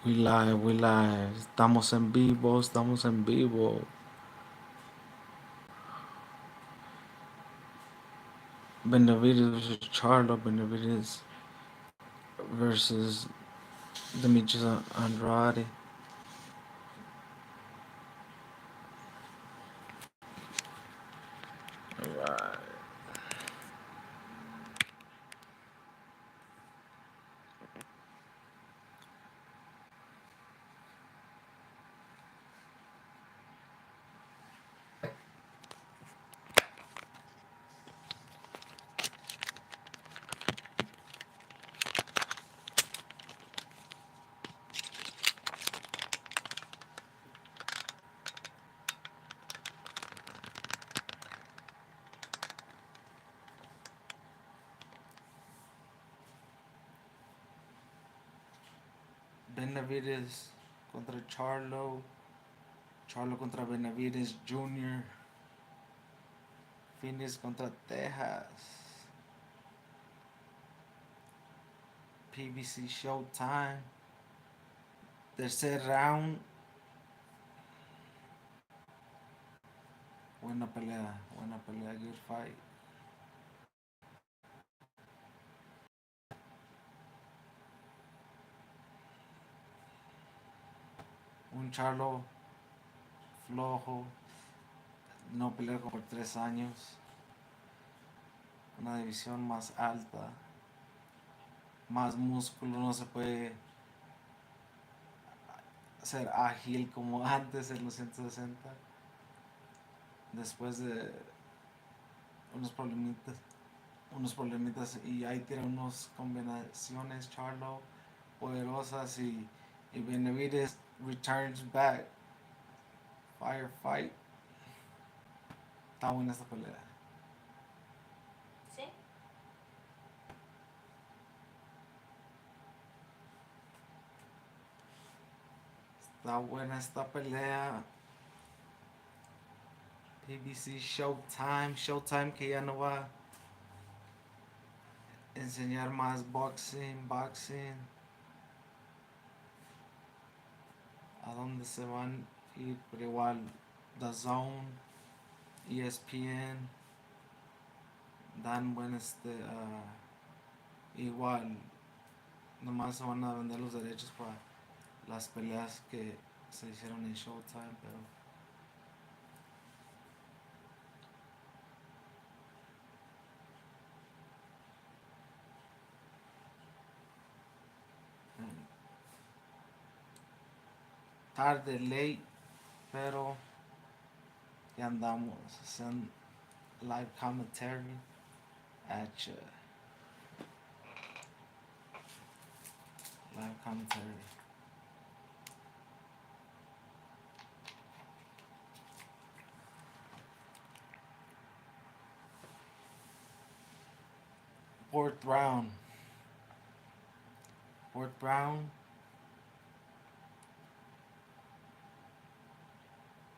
We live, we live. Estamos en vivo, estamos en vivo. Benevidez versus Charlo, Benevidez versus Demetrius Andrade. Alright. Benevidez contra Charlo. Charlo contra Benevidez Jr. Phoenix contra Texas. PBC Showtime. Tercer round. Buena pelea, good fight. Un Charlo flojo, no peleó como por 3 años. Una división más alta, más músculo, no se puede ser ágil como antes en los 160. Después de unos problemitas, y ahí tiene unas combinaciones Charlo poderosas y Benavidez returns back. Firefight. Está buena esta pelea. ¿Sí? Está buena esta pelea. PBC Showtime. Showtime que ya no va a enseñar más boxing. A dónde se van a ir, pero igual The Zone, ESPN dan buen igual nomás se van a vender los derechos para las peleas que se hicieron en Showtime, pero tarde, late, pero ya andamos haciendo live commentary at you. Live commentary. Fourth round. Fourth round.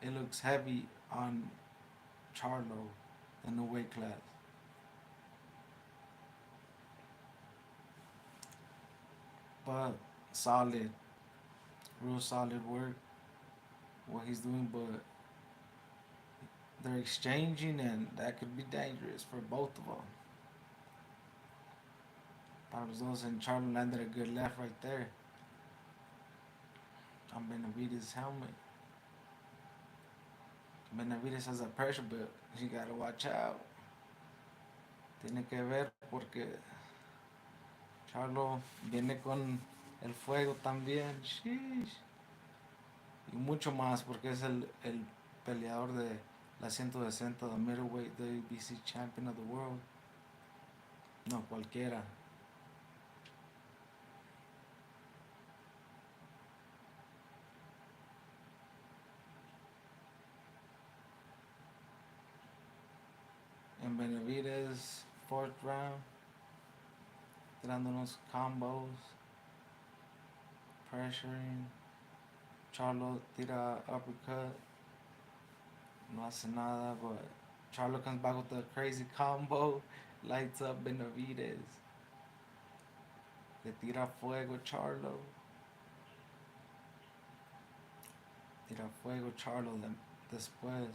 It looks heavy on Charlo in the weight class. But solid, real solid work, what he's doing, but they're exchanging and that could be dangerous for both of them. Pablos and Charlo landed a good left right there on Benavidez' helmet. Benavidez has that pressure, but you gotta watch out. Tiene que ver porque Charlo viene con el fuego también. Sheesh. Y mucho más porque es el peleador de la 160, the middleweight WBC champion of the world. No cualquiera. En Benevidez, fourth round, tirando unos combos, pressuring. Charlo tira uppercut, no hace nada, but Charlo comes back with a crazy combo, lights up Benavidez. Le tira fuego Charlo. tira fuego Charlo después.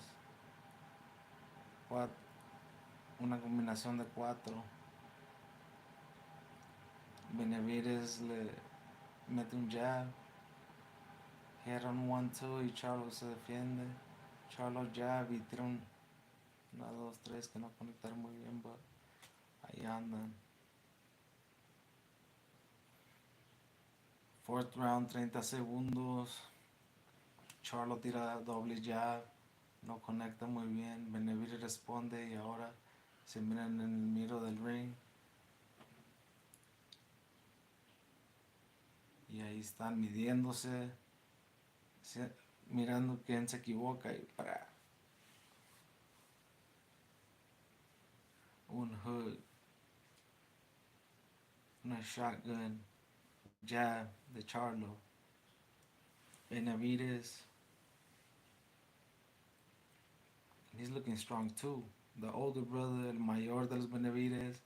Una combinación de cuatro. Benevidez le mete un jab. Hit on 1-2 y Charlo se defiende. Charlo jab y tira una, dos, tres que no conectaron muy bien, pero ahí andan. Fourth round, 30 segundos. Charlo tira doble jab. No conecta muy bien. Benevidez responde y ahora se miran en el miro del ring. Y ahí están midiéndose. Mirando quién se equivoca y para un hook, una shotgun jab de Charlo. Benevidez, he's looking strong too. The older brother, el mayor de los Benevidez,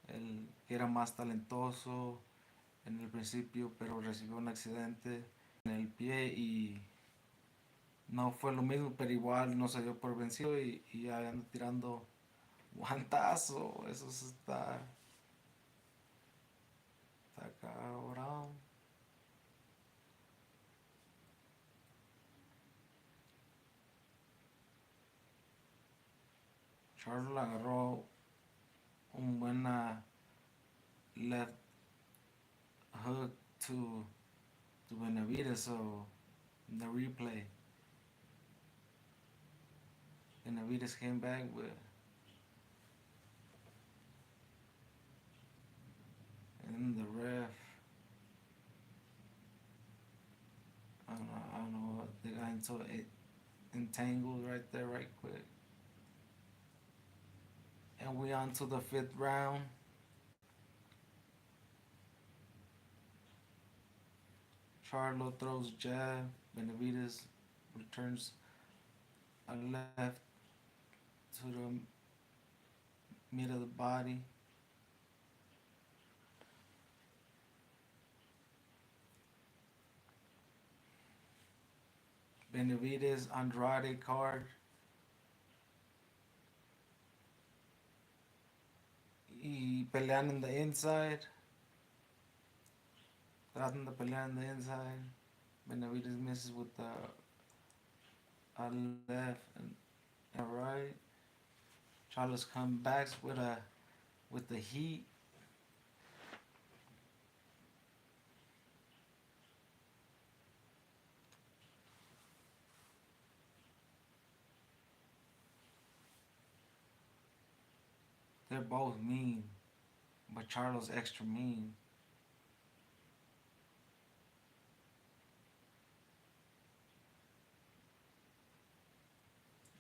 el que era más talentoso en el principio, pero recibió un accidente en el pie y no fue lo mismo, pero igual no se dio por vencido y ya anda tirando guantazo. Eso está cabrón. Charlo agarró un buena left hook to Benevidez, so the replay, Benevidez came back with and the ref, I don't know, they got into it entangled right there right quick. And we on to the fifth round. Charlo throws jab, Benevidez returns a left to the mid of the body. Benevidez Andrade card. Y pelean in the inside. Tratan de pelear in the inside. Benevidez misses with the left and right. Charlo's comebacks with the heat. They're both mean, but Charlo's extra mean.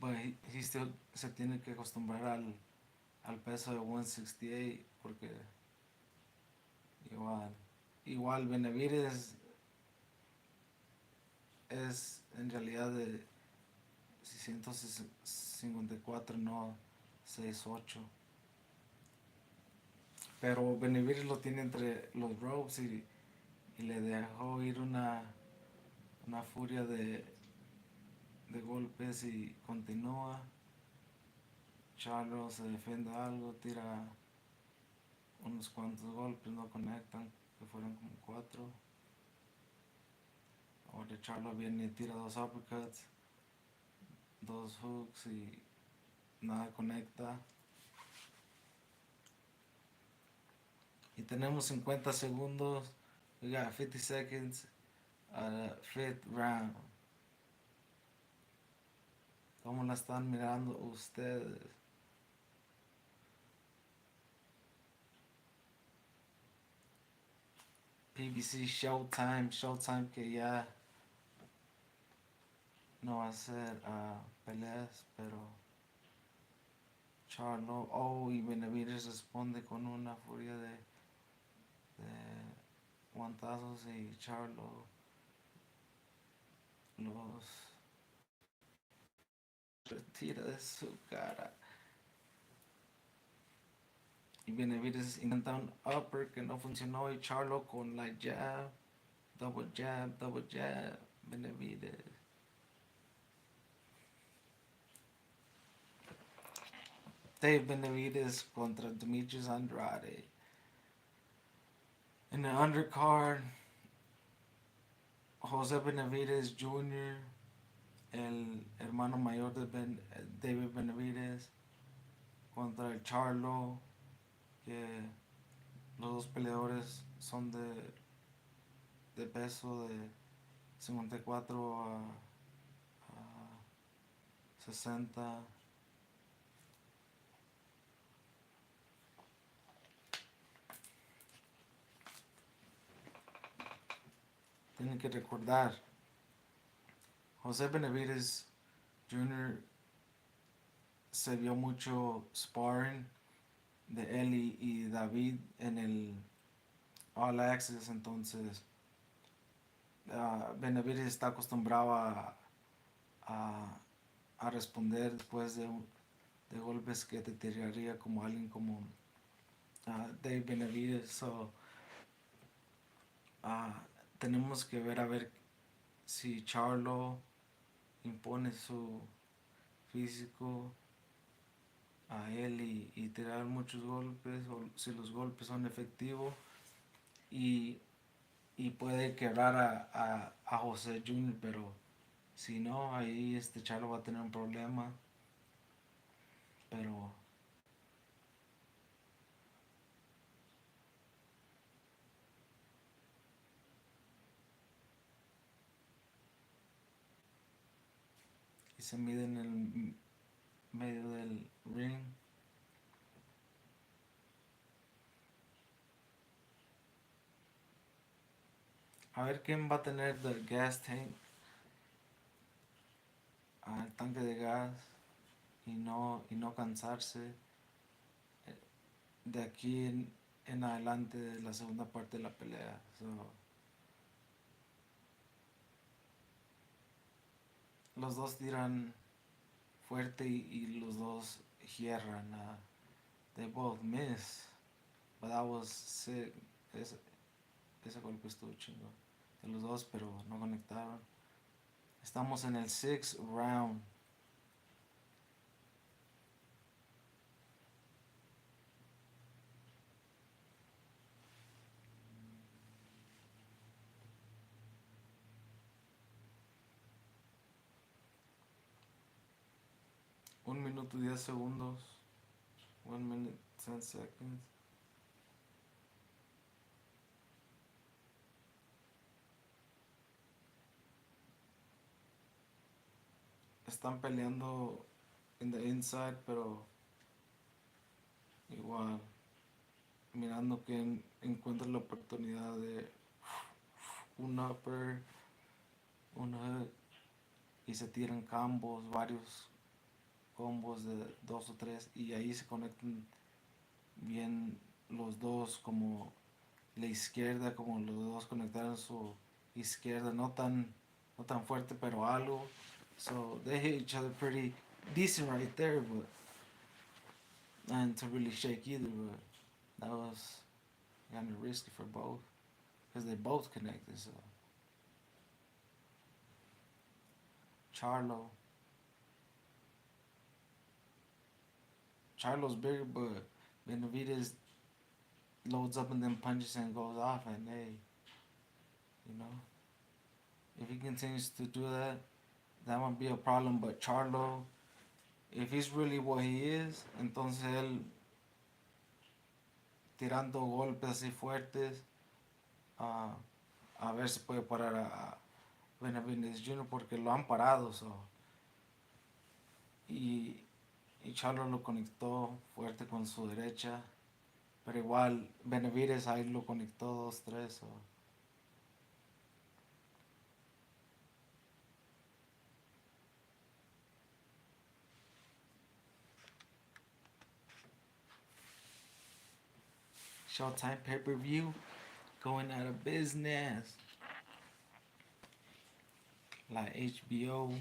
But he still se tiene que acostumbrar al peso de 168 porque igual Benevidez es en realidad de 654, no 68. Pero Benevidez lo tiene entre los ropes y le dejó ir una furia de golpes y continúa. Charlo se defiende algo, tira unos cuantos golpes, no conectan, que fueron como 4. Ahora Charlo viene y tira 2 uppercuts, 2 hooks y nada conecta. Y tenemos 50 segundos. We got 50 seconds. Fifth round. ¿Cómo la están mirando ustedes? PBC Showtime que ya no va a ser peleas, pero Charlo, y Benevidez responde con una furia de guantazos y Charlo los retira de su cara. Y Benevidez intenta un upper que no funcionó y Charlo con la jab, double jab, Benevidez. Dave Benevidez contra Demetrius Andrade. En el undercard, José Benevidez Jr., el hermano mayor de David Benevidez, contra el Charlo, que los dos peleadores son de peso de 54 a 60. Tienen que recordar, José Benavides Jr. se vio mucho sparring de él y David en el All Access, entonces Benavides está acostumbrado a, a responder después de golpes que te tiraría como alguien como Dave Benavides. So, tenemos que ver a ver si Charlo impone su físico a él y tirar muchos golpes, o si los golpes son efectivos y, y puede quebrar a José Jr., pero si no, ahí Charlo va a tener un problema. Pero y se mide en el medio del ring. A ver quién va a tener del gas tank, el tanque de gas, y no cansarse de aquí en adelante de la segunda parte de la pelea. So, los dos tiran fuerte y los dos hierran. They both miss, but that was sick. Ese golpe estuvo chingo de los dos, pero no conectaron. Estamos en el 6th round. Un minuto 10 segundos. 1 minute 10 seconds. Están peleando en the inside, pero igual mirando que encuentra la oportunidad de un upper, un hook, y se tiran combos, varios combos de 2 o 3, y ahí se conectan bien los dos, como la izquierda, como los dos conectaron su izquierda, no tan fuerte, pero algo. So they hit each other pretty decent right there, but not to really shake either. But that was kind of risky for both because they both connected. So Charlo, Charlo's bigger, but Benavidez loads up and then punches and goes off, and hey, you know, if he continues to do that, that might be a problem. But Charlo, if he's really what he is, entonces él tirando golpes así fuertes, a ver si puede parar a Benevidez Jr. porque lo han parado. So. Y Charlo lo conectó fuerte con su derecha, pero igual Benevidez ahí lo conectó 2, 3. So. Showtime pay-per-view going out of business. La HBO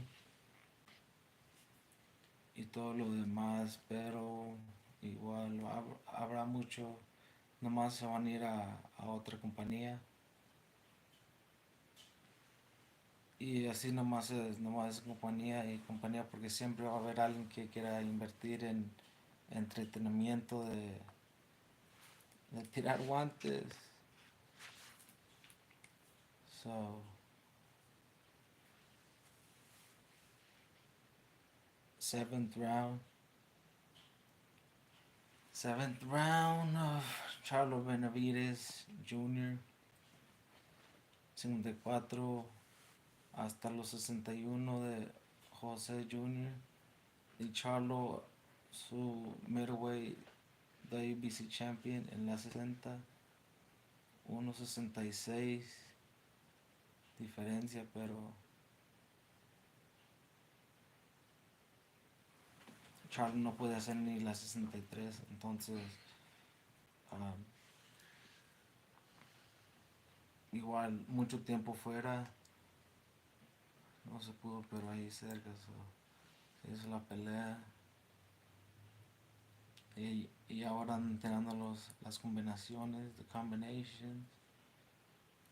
y todo lo demás, pero igual habrá mucho, nomás se van a ir a otra compañía. Y así nomás es compañía y compañía, porque siempre va a haber alguien que quiera invertir en entretenimiento de tirar guantes. So, seventh round. Seventh round of Charlo Benevidez Jr. 54 hasta los 61 de José Jr. Y Charlo, su middleweight WBC champion en la 60. 1.66 diferencia, pero Charlo no puede hacer ni la 63, entonces igual mucho tiempo fuera, no se pudo, pero ahí cerca se hizo la pelea. Y ahora andan tirando las combinaciones, the combinations,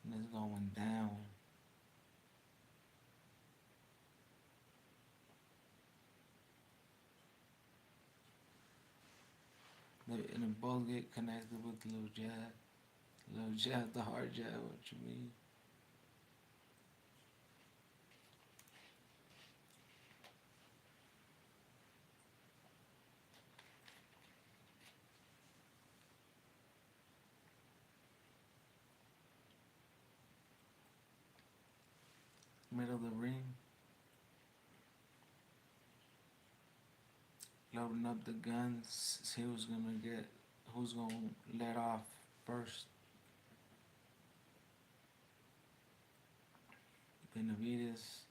and it's going down. And they both get connected with the little jab. Little jab, the hard jab, what you mean? Middle of the ring. Loading up the guns. See who's gonna let off first. Benevidez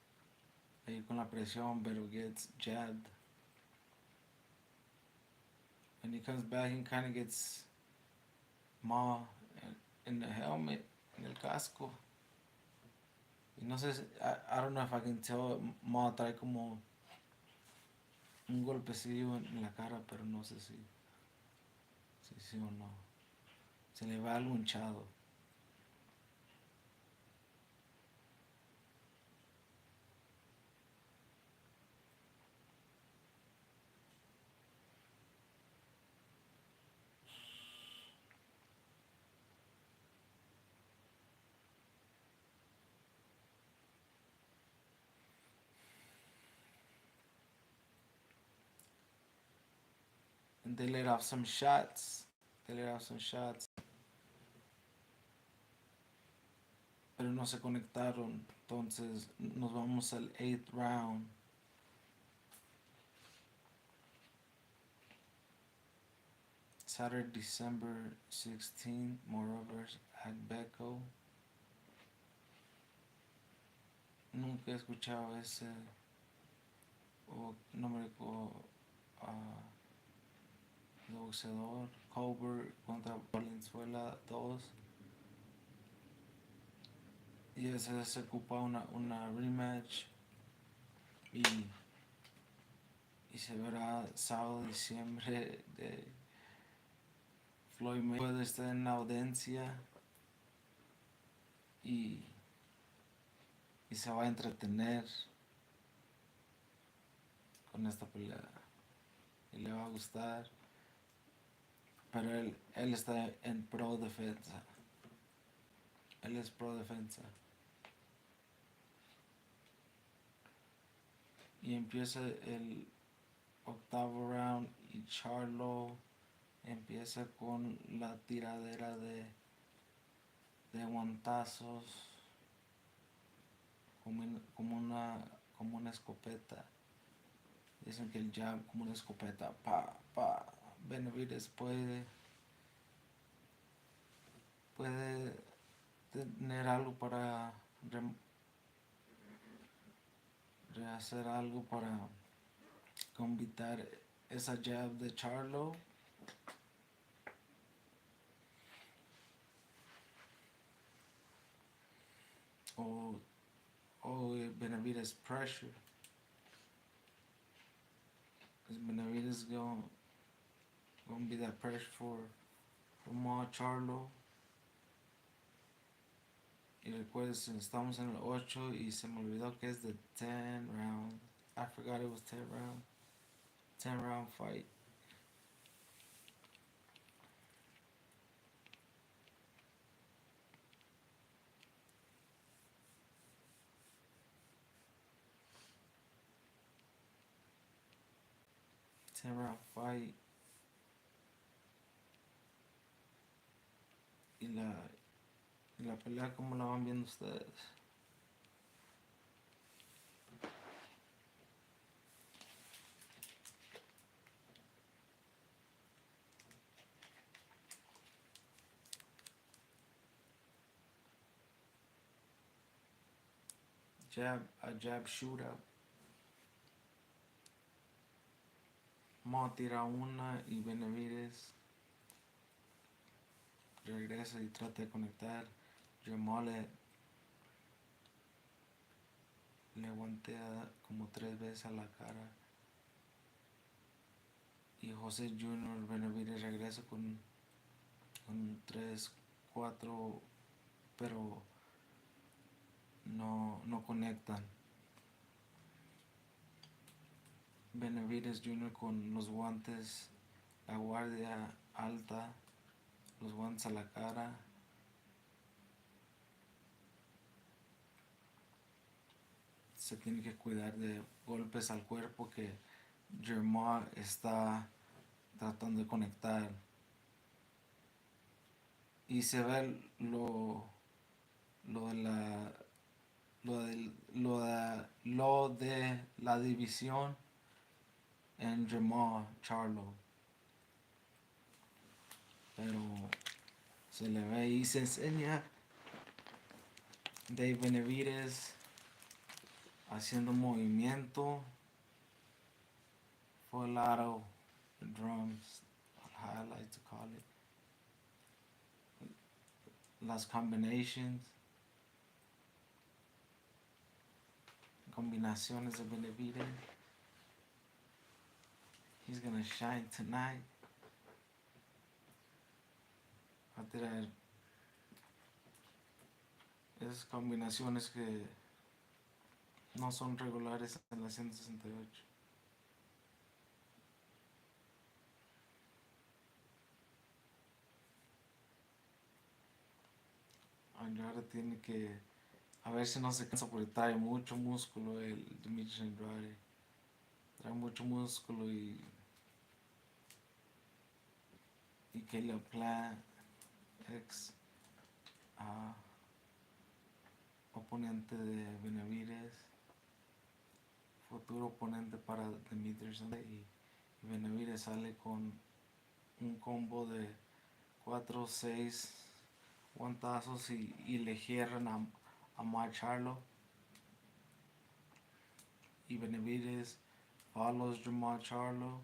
ahí con la presión, pero gets jabbed. When he comes back, he kind of gets mauled in the helmet, en el casco. Y no sé, I don't know if I can tell, maul trae como un golpecillo en la cara, pero no sé si sí o no. Se le va algo hinchado. And they let off some shots. Pero no se conectaron. Entonces nos vamos al 8th round. Saturday, December 16th, Moro vs. Agbeco. Nunca he escuchado ese nombre de boxeador. Colbert contra Valenzuela 2. Y ese se ocupa una rematch. Y se verá sábado, diciembre de Floyd Mayweather está en audiencia y se va a entretener con esta pelea y le va a gustar, pero él está en pro defensa, él es pro defensa. Y empieza el 8º round y Charlo empieza con la tiradera de guantazos como una escopeta. Dicen que el jab como una escopeta, pa. Benevidez puede tener algo para hacer algo para combinar esa jab de Charlo. O Benevidez pressure. Because Benevidez gonna be that pressure for Charlo. Y recuerden, estamos en el 8 y se me olvidó que es the 10 round. I forgot it was 10 round. 10 round fight. 10-round fight. Y la pelea, ¿cómo la van viendo ustedes? A jab shootout. Mo tira una y Benevidez regresa y trata de conectar. Jamal le guantea como 3 veces a la cara. Y José Jr. Benevidez regresa con 3, 4, pero no conectan. Benevidez Jr. con los guantes, la guardia alta, los guantes a la cara. Se tiene que cuidar de golpes al cuerpo que Jermall está tratando de conectar. Y se ve lo de la lo de la división en Charlo, pero se le ve y se enseña de Benevidez haciendo movimiento, full auto drums, how I like to call it, las combinaciones de Benevidez. He's gonna shine tonight. Va a tirar esas combinaciones que no son regulares en la 168. Andrade tiene que a ver si no se cansa porque trae mucho músculo el Demetrius Andrade. Trae mucho músculo y que le Plant, ex oponente de Benevidez, futuro oponente para Demetrius, y Benevidez sale con un combo de 4 o 6 guantazos y le cierran a Charlo. Y Benevidez follows Jamal Charlo.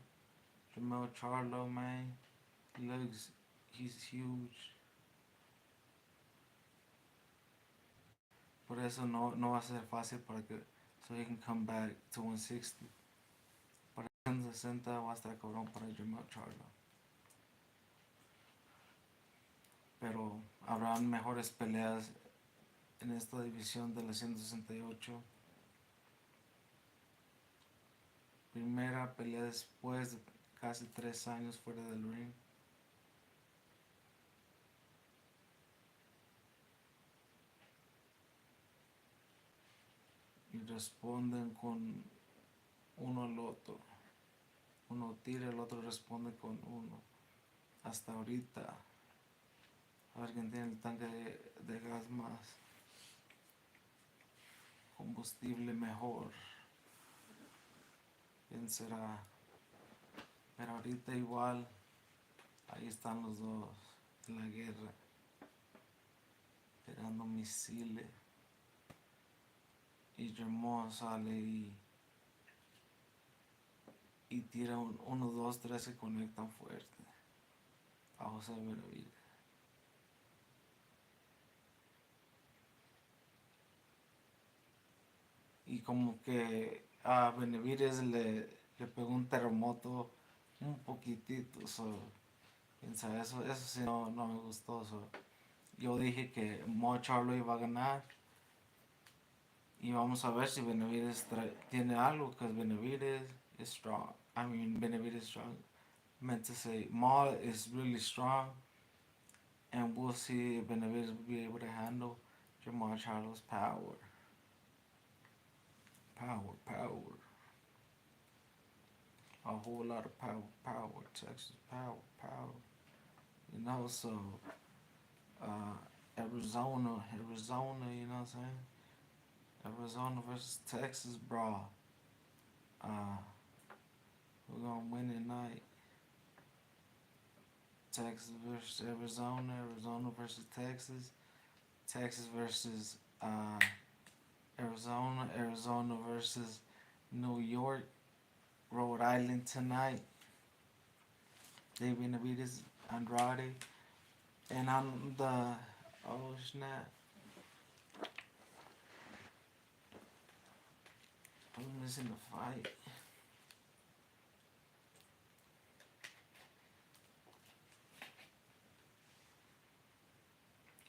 Jamal Charlo, man, he's huge. Por eso no va a ser fácil para que so he can come back to 160. Para 160 va a estar cabrón para Jamal Charlo. Pero habrán mejores peleas en esta división de la 168. Primera pelea después de casi 3 años fuera del ring. Y responden con uno al otro. Uno tira, el otro responde con uno. Hasta ahorita. A ver quién tiene el tanque de gas más. Combustible mejor. ¿Quién será? Pero ahorita igual. Ahí están los dos. En la guerra. Tirando misiles. Y Jermall sale y tira un 1, 2, 3 se conectan fuerte a José Benevidez. Y como que a Benevidez le pegó un terremoto un poquitito, so, eso sí no me gustó. So. Yo dije que Mo Charlo iba a ganar y vamos a ver si Benevidez tiene algo, because Benevidez is strong. Benevidez is strong. Meant to say Mo is really strong, and we'll see if Benevidez will be able to handle Jamal Charlo's power. Power. a whole lot of power, Texas power. You know, so uh, Arizona, you know what I'm saying? Arizona versus Texas, bro. Uh, we're gonna win tonight. Texas versus Arizona versus Texas versus Arizona versus New York, Rhode Island tonight. Benevidez, Andrade, and on the oh snap, I'm missing the fight.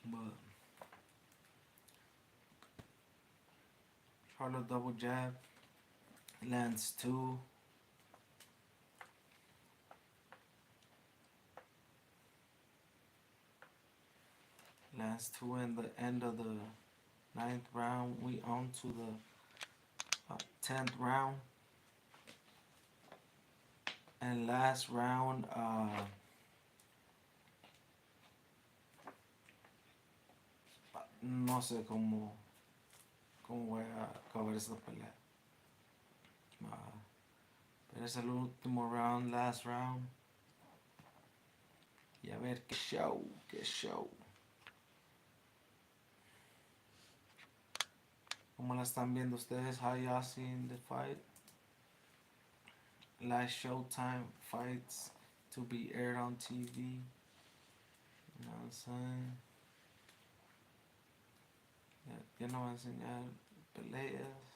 But Charlo double jab, lands two. Lands two in the end of the ninth round. We on to the 10th round. And last round, no sé cómo voy a acabar esta pelea. Pero es el último round, last round. Y a ver qué show. ¿Cómo la están viendo ustedes? How y'all seen the fight? Last Showtime fights to be aired on TV. You know what I'm saying? Ya no voy a enseñar peleas.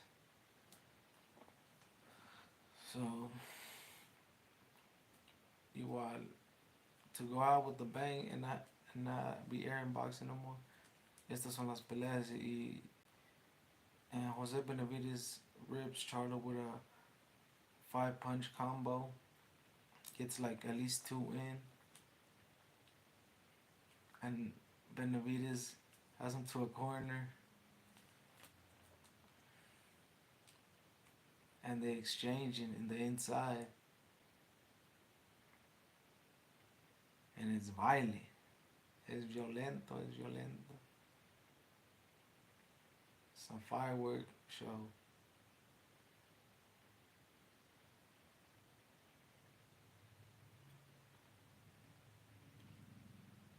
So, igual, to go out with the bang and not be airing boxing no more. Estas son las peleas and Jose Benevidez rips Charlo with a 5-punch combo. Gets like at least 2 in. And Benevidez has him to a corner. And they exchange in the inside. And it's violent. Es violento. Some firework show.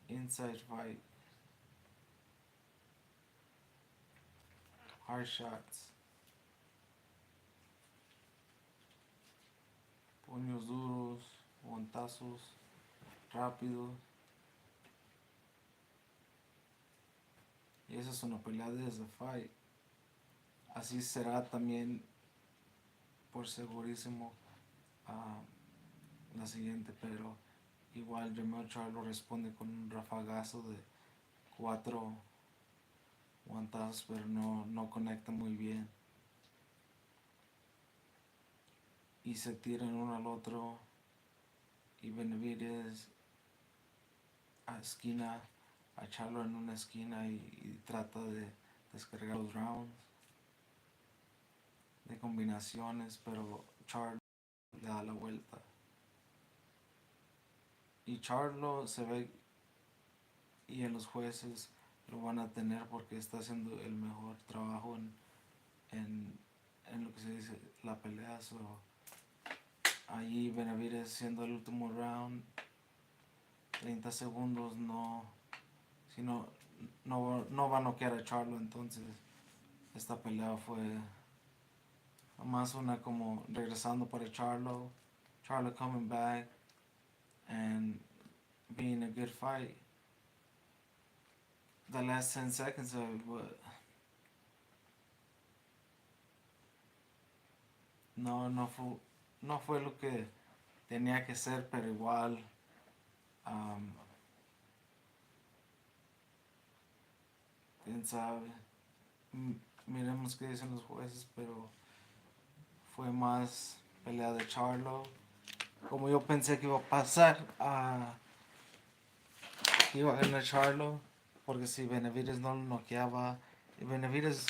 Inside fight. Hard shots. Puños duros. Guantazos. Rápidos. Y esa es una pelea desde fight. Así será también por segurísimo la siguiente, pero igual Demetrius lo responde con un rafagazo de 4 guantazos, pero no conecta muy bien. Y se tiran uno al otro y Benevidez esquina a Charlo en una esquina y trata de descargar los rounds de combinaciones, pero Charlo le da la vuelta. Y Charlo se ve y en los jueces lo van a tener porque está haciendo el mejor trabajo en lo que se dice la pelea. So, allí Benavidez siendo el último round, 30 segundos, no va a noquear a Charlo, entonces esta pelea fue más una como regresando para Charlo coming back and being a good fight. The last 10 seconds of it, but no fue lo que tenía que ser, pero igual quién sabe, miremos qué dicen los jueces, pero fue más pelea de Charlo como yo pensé que iba a pasar, iba a ganar Charlo, porque si Benevidez no lo noqueaba, Benevidez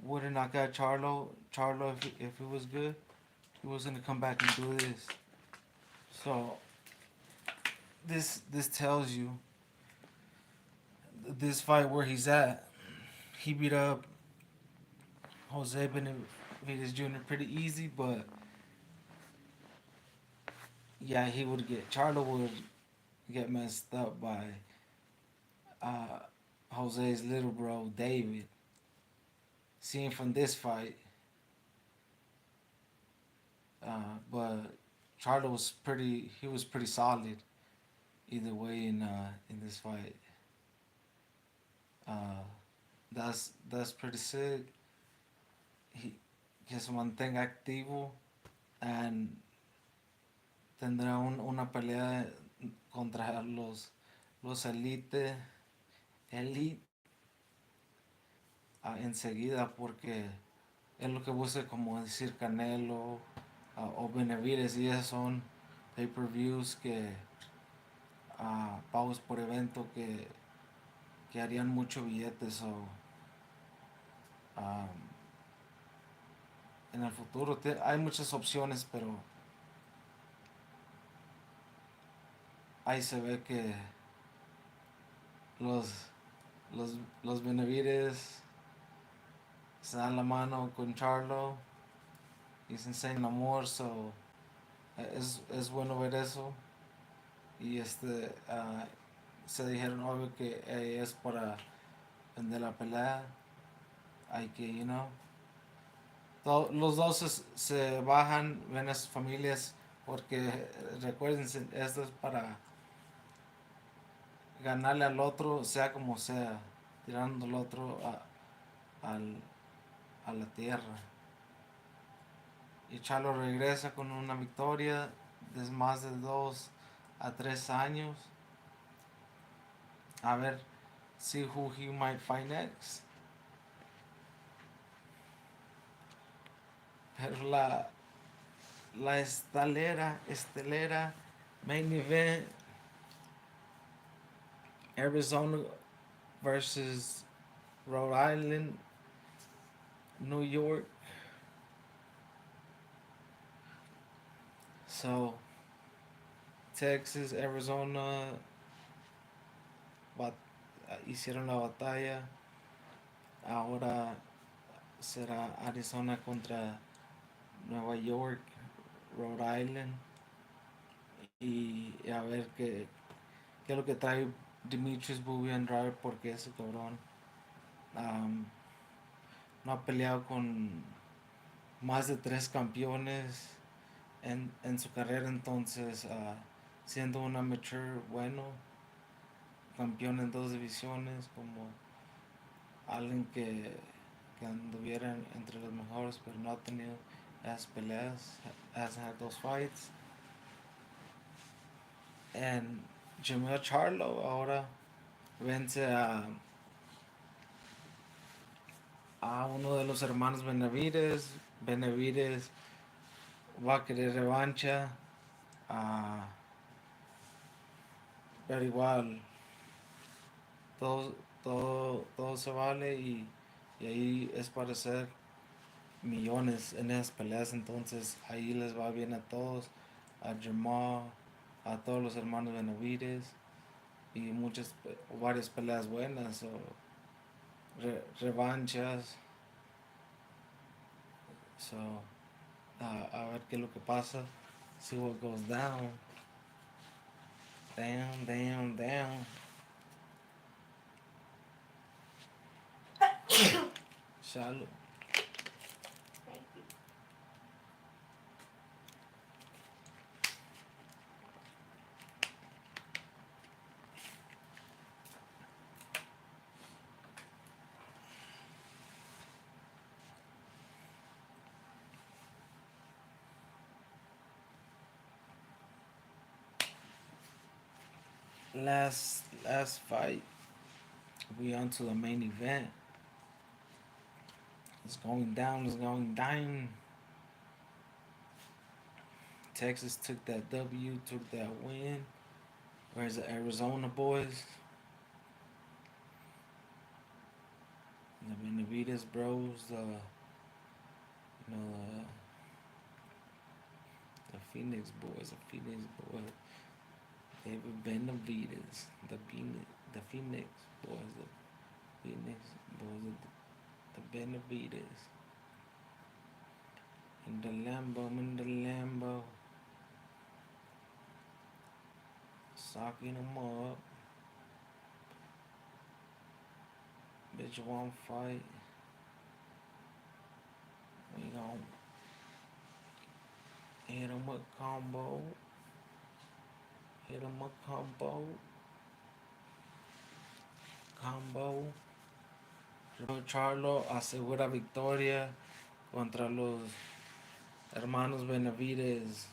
wouldn't knock out Charlo if he was good, he was gonna come back and do this. So this tells you this fight where he's at. He beat up Jose Benevidez Jr. pretty easy, but yeah, he would get Charlo would get messed up by uh, Jose's little bro David. Seeing from this fight, but Charlo was pretty. He was pretty solid either way in this fight. Uh, that's pretty sick. He que se mantenga activo and tendrá una pelea contra los elite enseguida porque es lo que busca como decir Canelo o Benevides y esos son pay-per-views que pagos por evento que harían mucho billetes o en el futuro hay muchas opciones pero ahí se ve que los los Benevides se dan la mano con Charlo y se enseñan amor, so es bueno ver eso y se dijeron obvio que es para vender la pelea, hay que los dos se bajan, ven a sus familias porque recuérdense, esto es para ganarle al otro sea como sea, tirando al otro al, a la tierra. Y Charlo regresa con una victoria de más de 2 a 3 años. A ver, see who he might fight next. Pero la estelera main event, Arizona versus Rhode Island, New York. So, Texas, Arizona hicieron la batalla. Ahora será Arizona contra Nueva York, Rhode Island. Y a ver qué es lo que trae Demetrius Andrade porque ese cabrón no ha peleado con más de 3 campeones en su carrera, entonces siendo un amateur bueno, campeón en 2 divisiones, como alguien que anduviera entre los mejores, pero no ha tenido esas peleas, hasn't had those fights. En Charlo ahora vence a uno de los hermanos Benevides. Benevides va a querer revancha, pero igual todo se vale y ahí es para hacer millones en esas peleas, entonces ahí les va bien a todos, a Jamal, a todos los hermanos Benavides y varias peleas buenas o revanchas, so a ver qué es lo que pasa, see what goes down. Damn. Charlo. Last fight, we on to the main event. It's going down. Texas took that W, took that win. Where's the Arizona boys? The Benevidez bros, Phoenix boys, the Phoenix boys. David Benevidez, the Phoenix boys, the Phoenix boys, the Benevidez. In the Lambo, I'm in the Lambo. Socking them up. Bitch won't fight. We gon' hit him with combo. Hit him with combo. Combo. Charlo asegura victoria contra los hermanos Benevidez.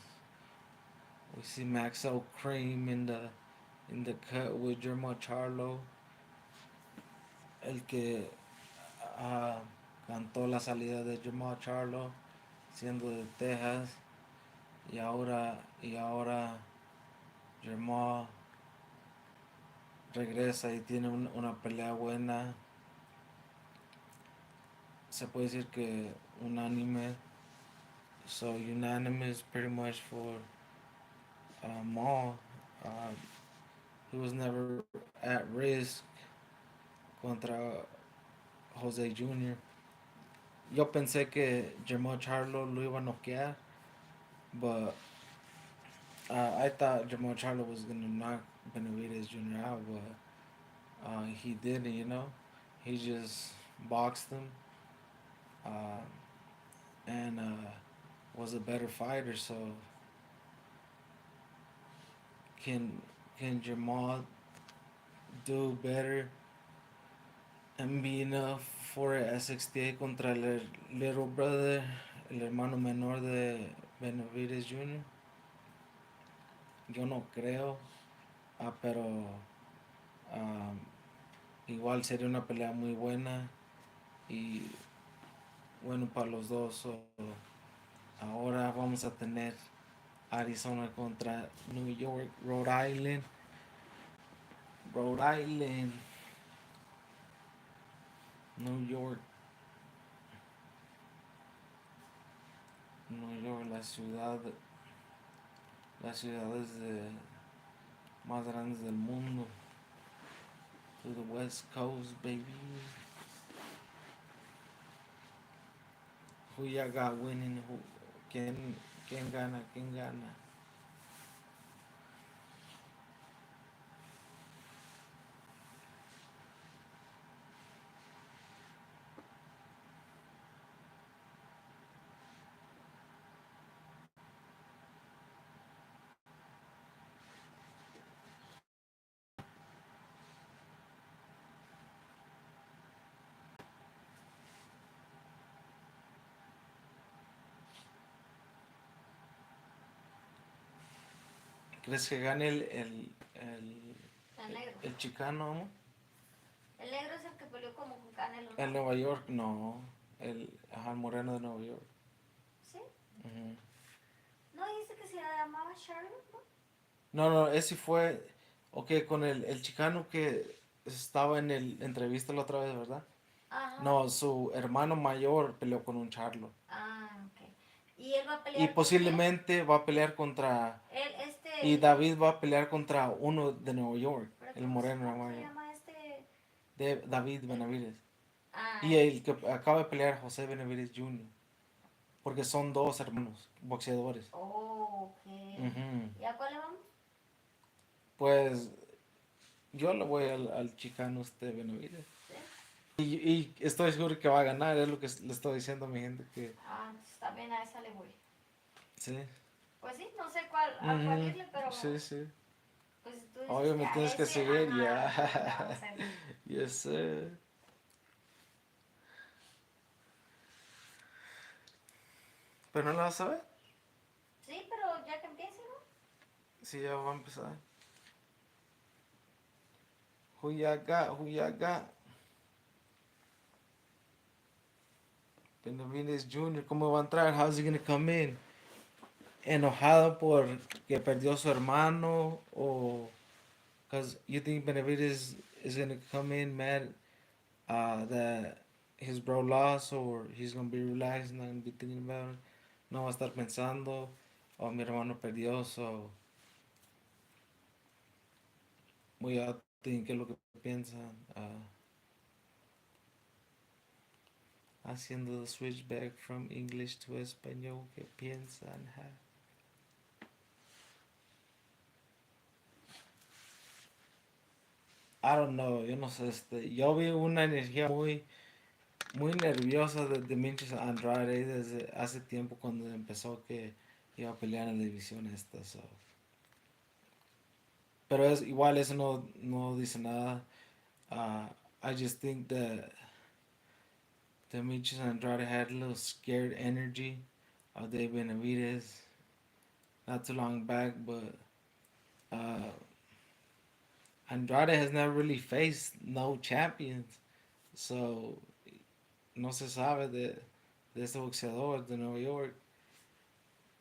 We see Maxwell Cream in the cut with Charlo. El que cantó la salida de Charlo siendo de Texas y ahora Jamal regresa y tiene una pelea buena. Se puede decir que unánime. So unanimous pretty much for Maul. He was never at risk contra Jose Jr. Yo pensé que Jamal Charlo lo iba a noquear, but I thought Jamal Charlo was gonna knock Benevidez Jr. out, but he didn't. He just boxed him, and was a better fighter. So can Jamal do better and be enough for it at 68 contra el little brother, el hermano menor de Benevidez Jr.? Yo no creo, pero igual sería una pelea muy buena y bueno para los dos. So, ahora vamos a tener Arizona contra New York, Rhode Island. New York, las ciudades más grandes del mundo. To the West Coast, baby. Who ya got winning? ¿Quién gana? ¿Crees que gane el negro? El chicano, amor? El negro es el que peleó como con Canelo, ¿no? El Nueva York, no. El moreno de Nueva York. ¿Sí? ¿No dice que se llamaba Charlo, no? No, ese fue. Ok, con el chicano que estaba en el entrevista la otra vez, ¿verdad? Ajá. No, su hermano mayor peleó con un Charlo. Ok. ¿Y él va a pelear Y posiblemente va a pelear contra. Y David va a pelear contra uno de Nueva York, el moreno de Nueva York. ¿Cómo se llama De David Benavides. Ah, Y el que acaba de pelear, José Benavides Jr. Porque son dos hermanos boxeadores. ok. ¿Y a cuál le vamos? Pues yo le voy al chicano Benavides. ¿Sí? Y estoy seguro que va a ganar, es lo que le estoy diciendo a mi gente que... También a esa le voy. Sí. Pues sí, no sé a cuál irle, pero... Sí. Pues tú dices Obvio me tienes que seguir, ya. Yes, sir. ¿Pero no la vas a ver? Sí, pero ya que empiece, ¿no? Sí, ya va a empezar. Who ya got? Benavides Jr., ¿cómo va a entrar? How's he gonna come in? ¿Enojado por que perdió su hermano? O... Because you think Benavides is gonna come in mad that his bro lost, or he's gonna be relaxed, not gonna be thinking about it? No va a estar pensando. Oh, mi hermano perdió, so voy a think qué es lo que piensan. Haciendo the switch back from English to español, ¿qué piensan? I don't know, yo no sé, yo vi una energía muy nerviosa de Demetrius Andrade desde hace tiempo cuando empezó que iba a pelear en la división esta, so. Pero es igual eso no dice nada. Uh, I just think that Demetrius Andrade had a little scared energy of Dave Benevidez not too long back, but uh, Andrade has never really faced no champions, so no se sabe de este boxeador de Nueva York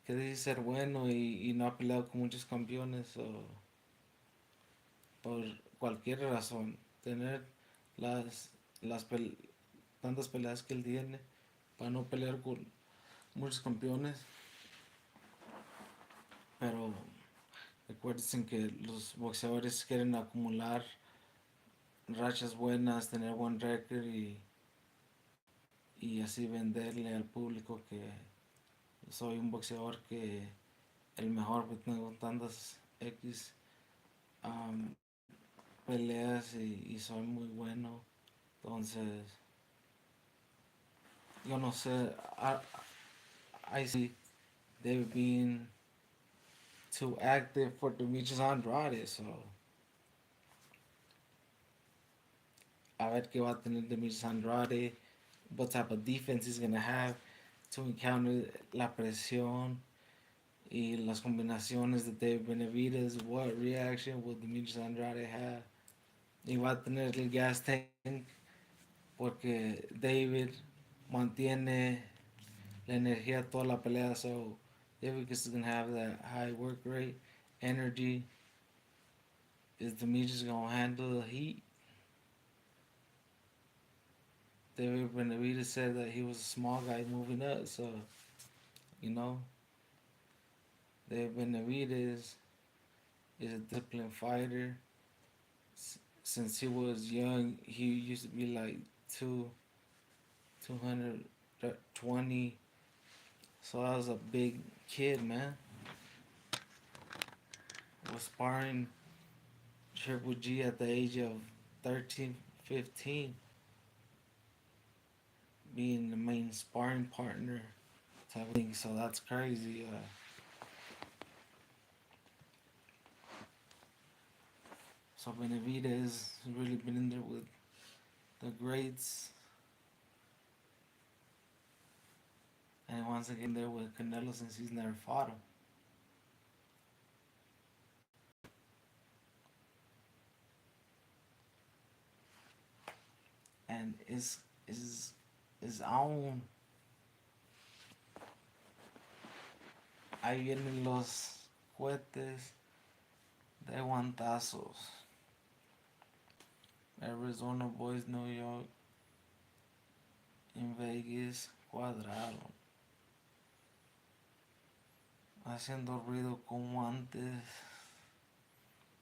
que dice ser bueno y no ha peleado con muchos campeones o por cualquier razón. Tener las, las tantas peleas que él tiene para no pelear con muchos campeones, pero recuerden que los boxeadores quieren acumular rachas buenas, tener buen récord y así venderle al público que soy un boxeador que el mejor, que tengo tantas X um, peleas y soy muy bueno. Entonces, yo no sé, I see David being too active for Demetrius Andrade, so a ver qué va a tener Demetrius Andrade, what type of defense he's gonna have to encounter la presión y las combinaciones de David Benevidez, what reaction will Demetrius Andrade have, y va a tener el gas tank porque David mantiene la energía toda la pelea, so David is gonna have that high work rate, energy. Is Demetrius gonna handle the heat? David Benavidez said that he was a small guy moving up, so you know, David Benavidez is a disciplined fighter. Since he was young, he used to be like 220. So I was a big kid, man. Was sparring Triple G at the age of 13, 15, being the main sparring partner type of thing. So that's crazy. So Benevidez has really been in there with the greats. And he wants to get in there with Canelo since he's never fought him. And is aún ahí vienen los cohetes de guantazos. Arizona Boys, New York, en Vegas, cuadraron. Haciendo ruido como antes.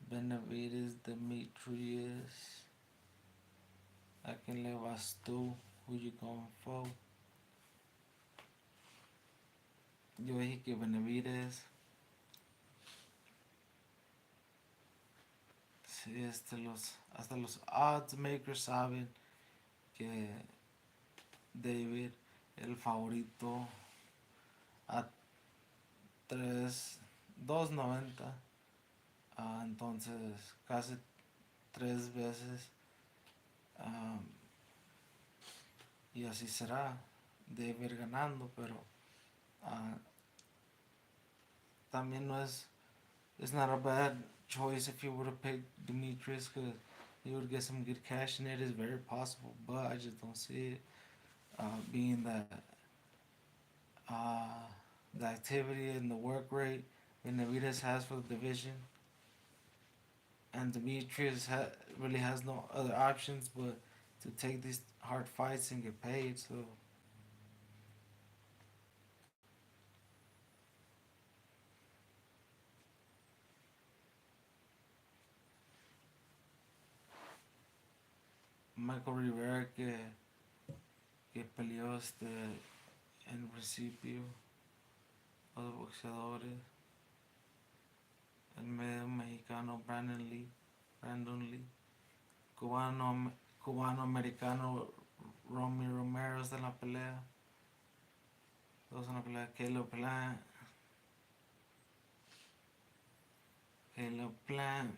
Benevidez, Demetrius. ¿A quién le vas tú? Who you going for? Yo dije que Benevidez. Sí, hasta los odds makers saben que David, el favorito, a 2.90. Entonces, casi 3 veces. Y así será. David ganando, pero también no es. It's not a bad choice if you were to pick Demetrius because you would get some good cash in it. It's very possible, but I just don't see it being that the activity and the work rate Benavidez has for the division. And Demetrius really has no other options but to take these hard fights and get paid. So Michael Rivera que peleó en el principio, los boxeadores, el medio mexicano Brandon Lee, cubano-americano Romy Romero está en la pelea, todos en la pelea, Caleb Plant,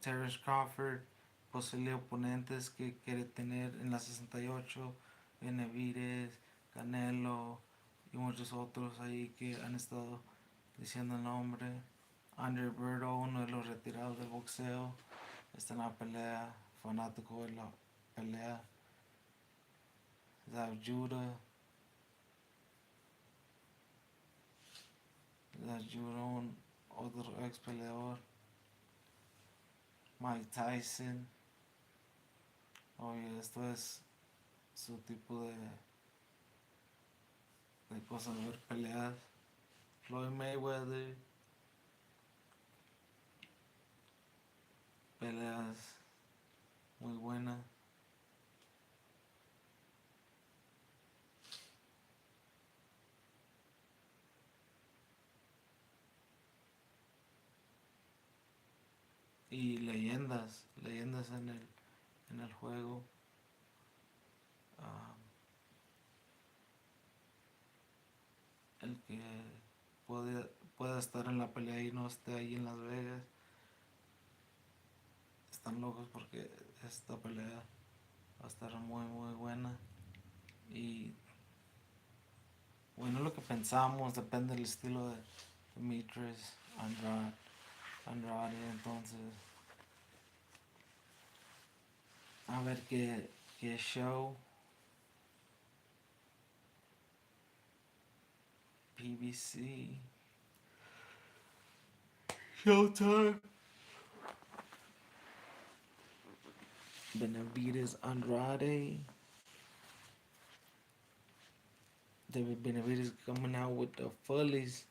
Terrence Crawford, posibles oponentes que quiere tener en la 68, Benevidez, Canelo y muchos otros ahí que han estado diciendo el nombre. Andrade, uno de los retirados del boxeo, está en la pelea, fanático de la pelea. Judah, otro ex peleador. Mike Tyson. Oye, esto es su tipo de cosas, de ver peleas. Floyd Mayweather. Peleas muy buenas. Y leyendas en el juego. El que pueda estar en la pelea y no esté ahí en Las Vegas, están locos porque esta pelea va a estar muy muy buena. Y bueno, lo que pensamos depende del estilo de Demetrius, Andrade, entonces a ver qué show. PBC Showtime. Benevidez Andrade. David Benevidez coming out with the fullies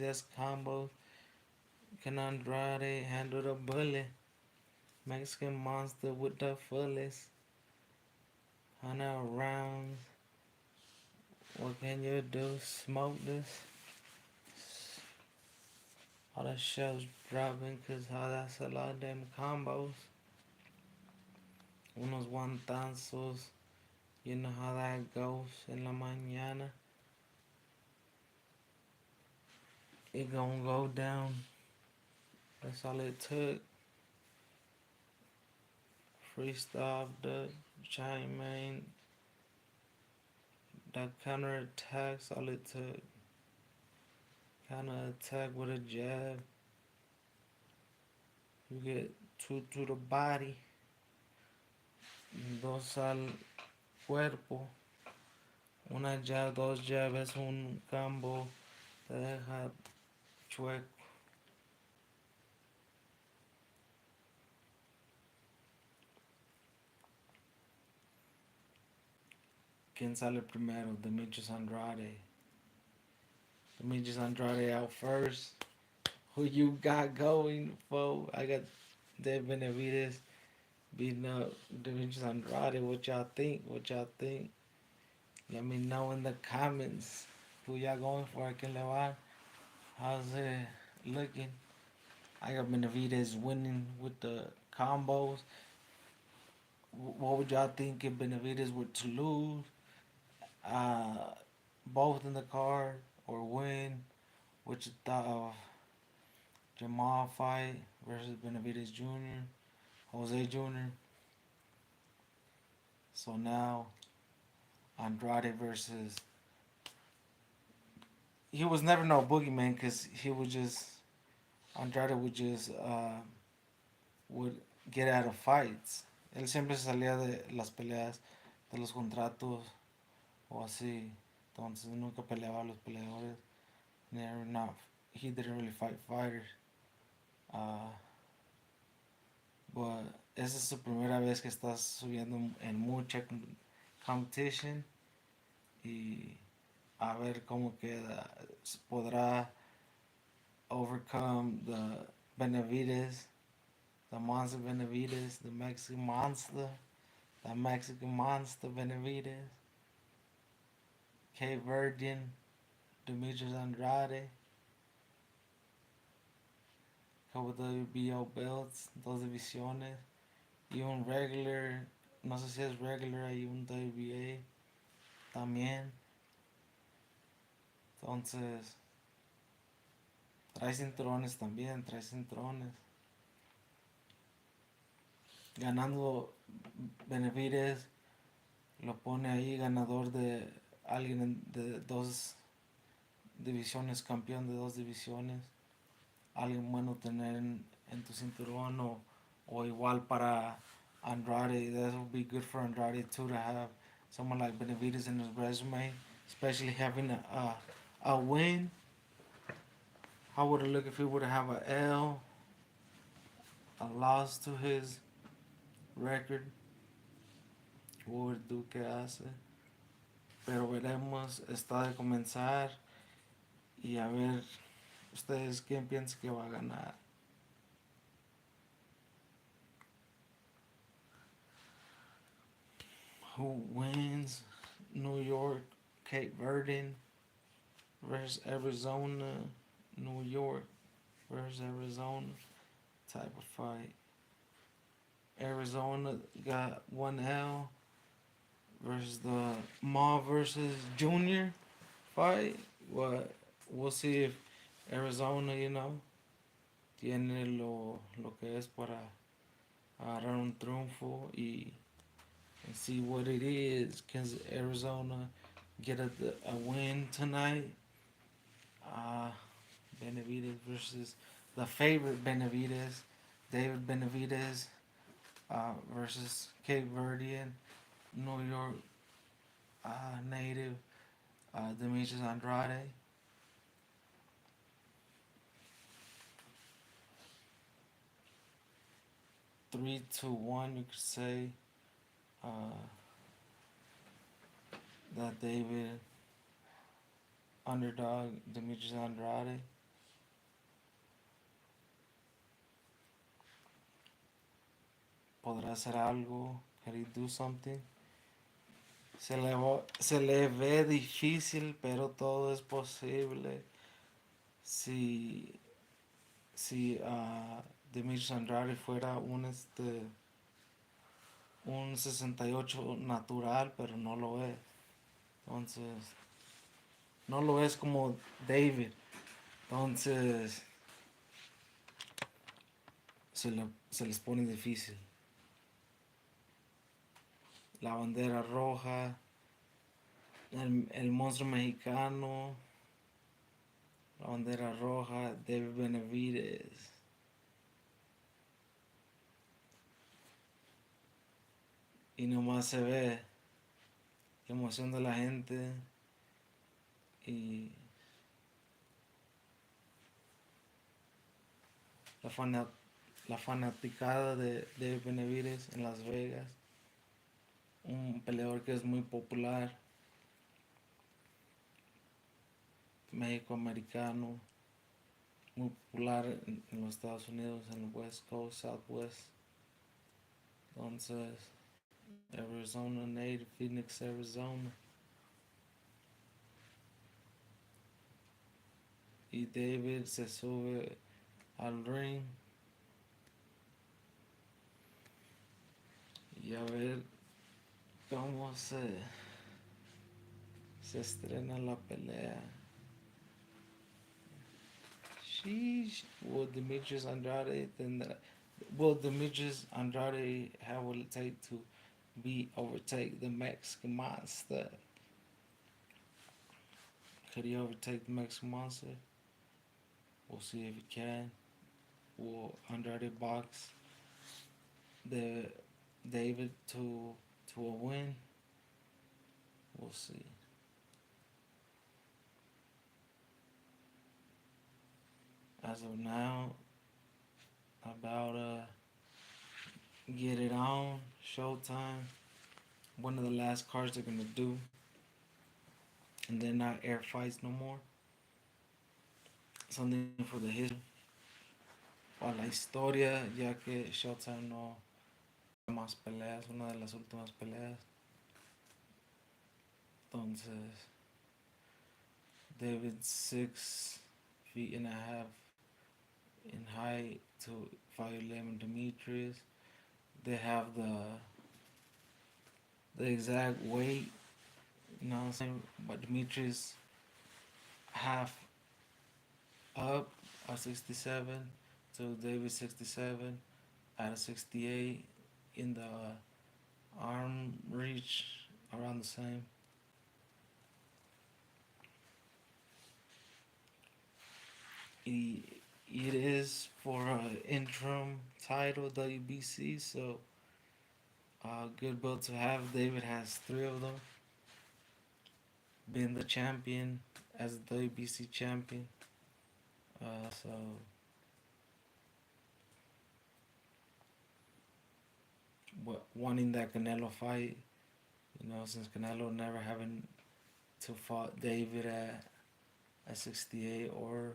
S combo. Can Andrade handle the bullet? Mexican monster with the fullies. 100 rounds. What can you do? Smoke this? All the shells dropping cause that's a lot of them combos. Unos guantazos. You know how that goes en la mañana. It gonna go down. That's all it took. Freestyle the giant man. That counter attacks all it took. Counter attack with a jab. You get two to the body. Dos al cuerpo. Una jab, dos jab es un combo. Te deja chueco. ¿Quién sale primero? Demetrius Andrade. Demetrius Andrade out first. Who you got going, foe? I got Benevidez beating up Demetrius Andrade. What y'all think? Let me know in the comments. Who y'all going for? ¿Quién le va? How's it looking? I got Benevidez winning with the combos. What would y'all think if Benevidez were to lose? Both in the card or win? What you thought of Jamal fight versus Benevidez Jr., Jose Jr.? So now Andrade versus, he was never no boogeyman because Andrade would get out of fights. Él siempre se salía de las peleas, de los contratos o así. Entonces nunca peleaba a los peleadores. He didn't really fight fighters. But esa es su primera vez que está subiendo en mucha competition. Y a ver cómo queda. Podrá overcome the Benevidez, the Monster Benevidez, the Mexican Monster, Benevidez, Cape Verdean, Demetrius Andrade, couple WBO belts, dos divisiones, y un regular, no sé si es regular, hay un WBA también. Entonces, trae cinturones también, trae cinturones. Ganando Benevidez, lo pone ahí ganador de alguien de dos divisiones, campeón de dos divisiones. Alguien bueno tener en tu cinturón o igual para Andrade. That would be good for Andrade too, to have someone like Benevidez in his resume, especially having a win. How would it look if he would have a L, a loss to his record? What would do que hace? Pero veremos, está de comenzar y a ver ustedes quién piensan que va a ganar. Who wins? New York, Cape Verdean versus Arizona, New York versus Arizona type of fight. Arizona got 1L versus the Ma versus Junior fight. We'll see if Arizona, tiene lo que es para agarrar un triunfo and see what it is. Can Arizona get a win tonight? Benevidez versus the favorite Benevidez, David Benevidez versus Cape Verdean, New York native Demetrius Andrade. 3-1, you could say. That David underdog Demetrius Andrade. ¿Podrá hacer algo? Can he do something? Se le ve difícil, pero todo es posible. Si Demetrius Andrade fuera un 68 natural, pero no lo es. Entonces, no lo es como David. Entonces, se les pone difícil. La bandera roja, el monstruo mexicano, la bandera roja, David Benevidez. Y nomás se ve la emoción de la gente y la fanaticada de David Benevidez en Las Vegas. Un peleador que es muy popular, México-americano, muy popular en los Estados Unidos, en el West Coast, Southwest. Entonces, Arizona native, Phoenix, Arizona. Y David se sube al ring y a ver cómo se estrena la pelea. Sheesh. Will Demetrius Andrade have what it take to overtake the Mexican Monster? Could he overtake the Mexican Monster? We'll see if he can. Will Andrade box David to a win? We'll see. As of now, about Get It On, Showtime. One of the last cards they're gonna do, and then not air fights no more. Something for the history. a la historia, ya que Showtime no más peleas, una de las últimas peleas. Entonces, David 6 feet and a half in height to 5'11" Demetrius. They have the exact weight, you know what I'm saying? But Demetrius half up at 67 to David 67 at a 68 in the arm reach around the same. It is for an interim title WBC, so good belt to have. David has 3 of them. Been the champion as the WBC champion. So wanting that Canelo fight, you know, since Canelo never having to fought David at 68 or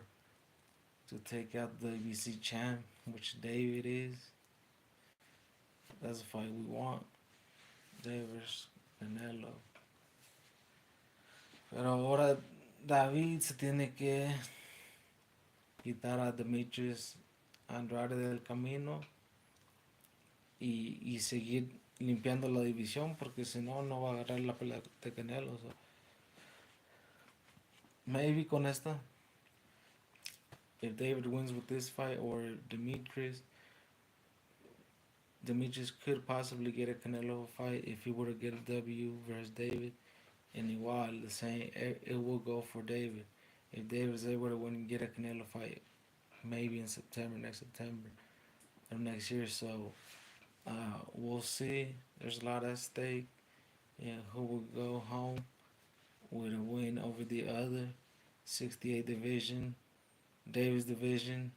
to take out the WBC champ, which David is. That's the fight we want. David versus Canelo. Pero ahora David se tiene que quitar a Demetrius Andrade del camino y seguir limpiando la división, porque si no, no va a agarrar la pelea de Canelo. So. Maybe con esta, if David wins with this fight or Demetrius could possibly get a Canelo fight if he were to get a W versus David. And igual, the same, it will go for David. If David's able to win and get a Canelo fight, maybe in September, next September of next year. So we'll see. There's a lot at stake. Yeah, who will go home with a win over the other 68 division, David's division.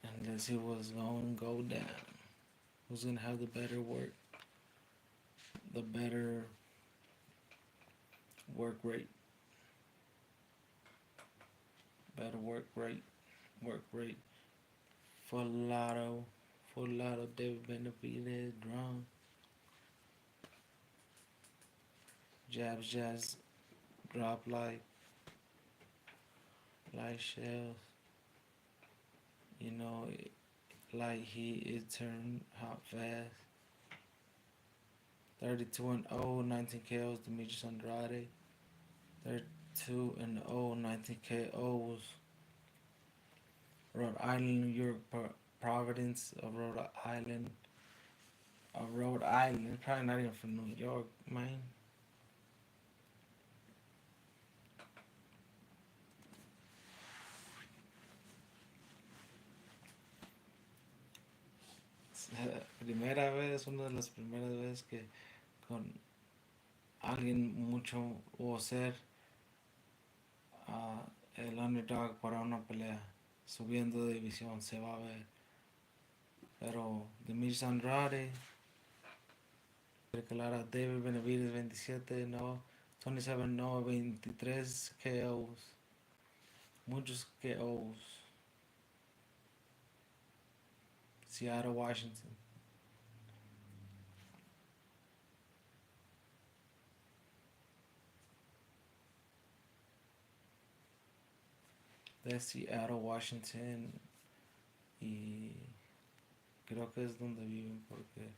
And let's see what's going to go down. Who's going to have the better work? The better work rate. Better work rate. Full lotto, David Benevidez, drawn. Jabs, drop like shells. You know, like it turned hot fast. 32-0, 19 KOs, Demetrius Andrade. 32-0, 19 KOs. Rhode Island, New York, Providence of Rhode Island. Probably not even from New York, man. Primera vez, una de las primeras veces que con alguien mucho o ser el underdog para una pelea subiendo de división se va a ver. Pero Demetrius Andrade declara David Benevidez 27-0, 27-0, 23 KOs, muchos KOs. Seattle, Washington. De Seattle, Washington, y creo que es donde viven porque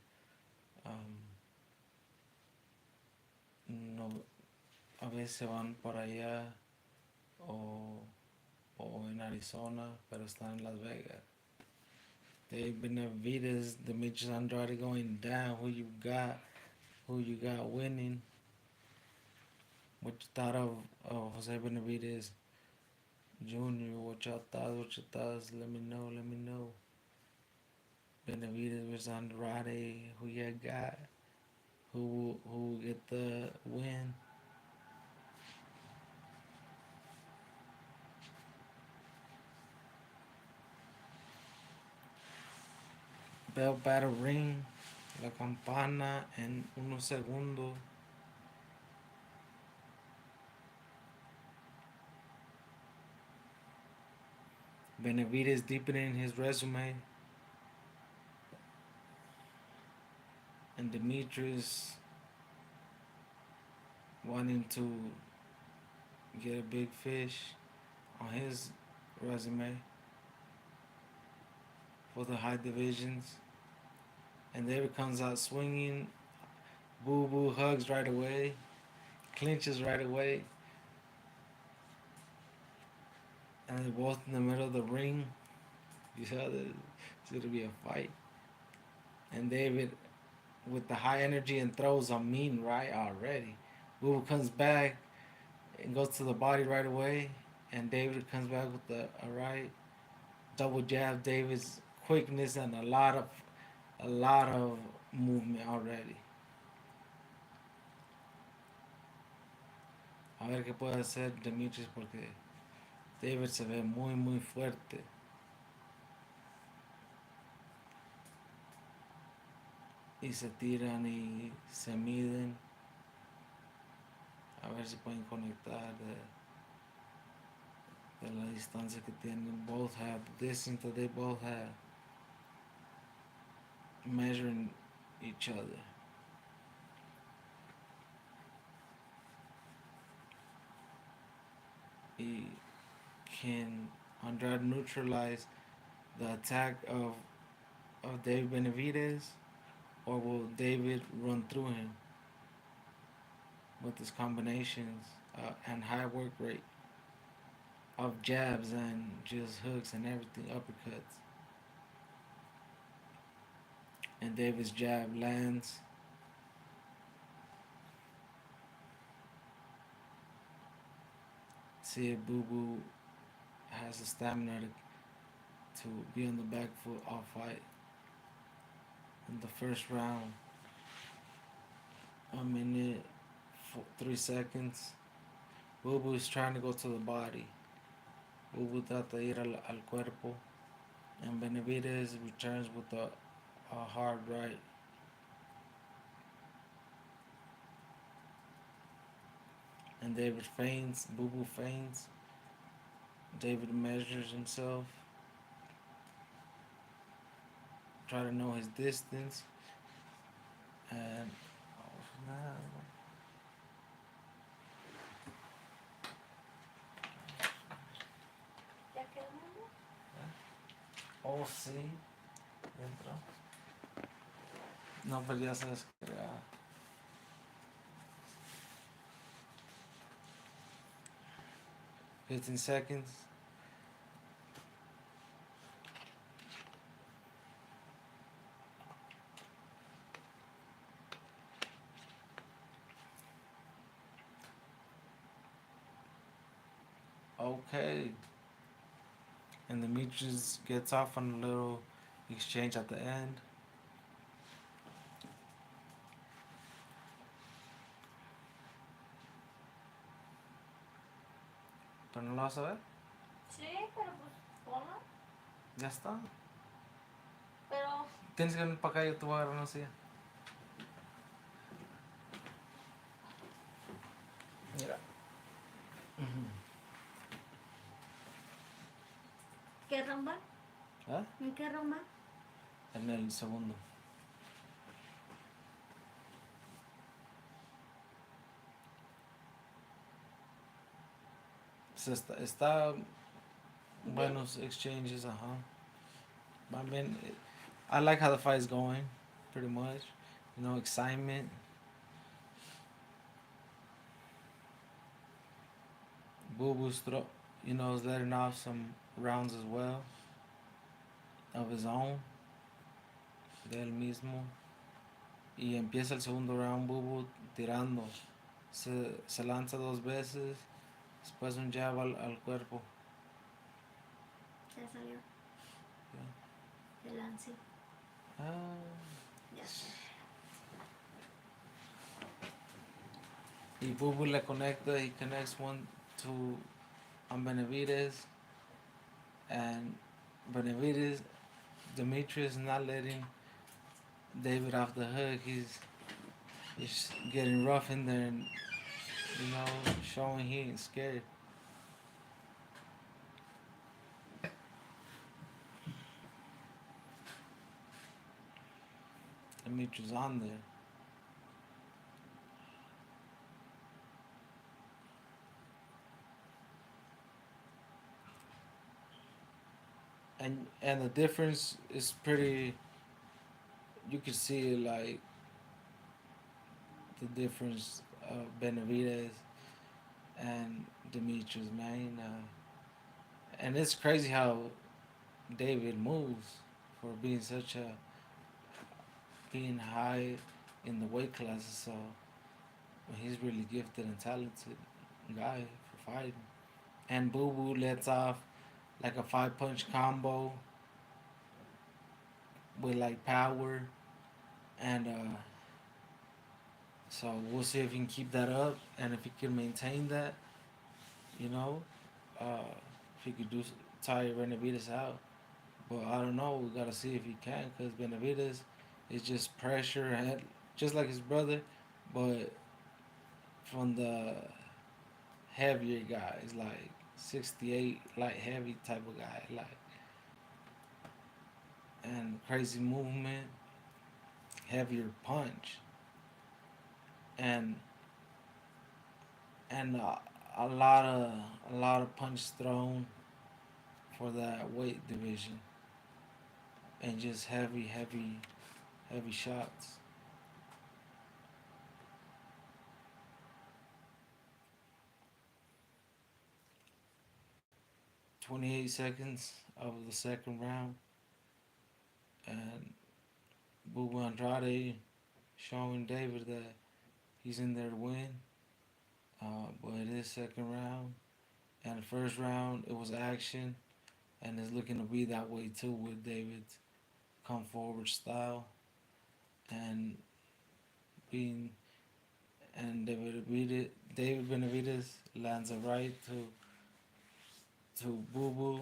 no, a veces van para allá o en Arizona, pero están en Las Vegas. They've been Benevidez, Demetrius Andrade going down. Who you got winning? What you thought of Jose Benevidez Jr.? What y'all thoughts? Let me know. Benevidez versus Andrade. Who you got? Who will get the win? Bell battle ring, la campana en unos segundos. Benevidez deepening his resume. And Demetrius wanting to get a big fish on his resume for the high divisions. And David comes out swinging. Boo Boo hugs right away, clinches right away. And they're both in the middle of the ring. You saw that it's going to be a fight. And David, with the high energy and throws a mean right already. Boo Boo comes back and goes to the body right away. And David comes back with a right. Double jab David's quickness and a lot of movement already. A ver qué puede hacer Demetrius porque David se ve muy fuerte. Y se tiran y se miden. A ver si pueden conectar de la distancia que tienen. Both have the distance that they both have. Measuring each other. Y can Andrade neutralize the attack of David Benevidez, or will David run through him with his combinations and high work rate of jabs and just hooks and everything, uppercuts? And David's jab lands. See if Boo Boo has the stamina to be on the back foot all fight. In the first round, 1 minute, 3 seconds. Boo Boo is trying to go to the body. Boo Boo trata de ir al cuerpo. And Benevidez returns with a hard right. And David feints, Boo Boo feints. David measures himself. Try to know his distance. And ¿Ya quedó? oh sí, entró. No, pero ya se descarga. 15 seconds. Okay. And Demetrius gets off on a little exchange at the end. ¿Pero no lo vas a ver? Sí, pero pues ponlo. Ya está. Pero Tienes que venir para acá, yo te voy a agarrar una silla. Mira. ¿qué romba? ¿Ah? ¿En qué romba? En el segundo. Está buenos exchanges, I mean, I like how the fight is going, pretty much. You know, excitement. Boo Boo's is letting off some rounds as well of his own, de él mismo. Y empieza el segundo round, Boo Boo tirando. Se lanza 2 veces, después un jab al cuerpo. Ya salió. Yeah. El lance. Ya sé. Y Boo Boo le conecta, he connects one to Benevidez, and Benevidez, Demetrius not letting David off the hook. He's getting rough in there and, showing he ain't scared. Demetrius on there. And the difference is pretty. You can see like the difference of Benevidez and Demetrius, man. And it's crazy how David moves for being high in the weight classes. So he's really gifted and talented guy for fighting. And Boo Boo lets off like a 5 punch combo with like power, and so we'll see if he can keep that up and if he can maintain that. You know, uh, if he could tire Benavidez out. But I don't know. We gotta see if he can, because Benavidez is just pressure and just like his brother, but from the heavier guys, like 68 light heavy type of guy, like, and crazy movement, heavier punch, and and a lot of punch thrown for that weight division, and just heavy shots. 28 seconds of the second round, and Bubu Andrade showing David that he's in there to win. But it is second round, and the first round it was action, and it's looking to be that way too with David's come forward style, and being and David Benavidez lands a right to Boo Boo,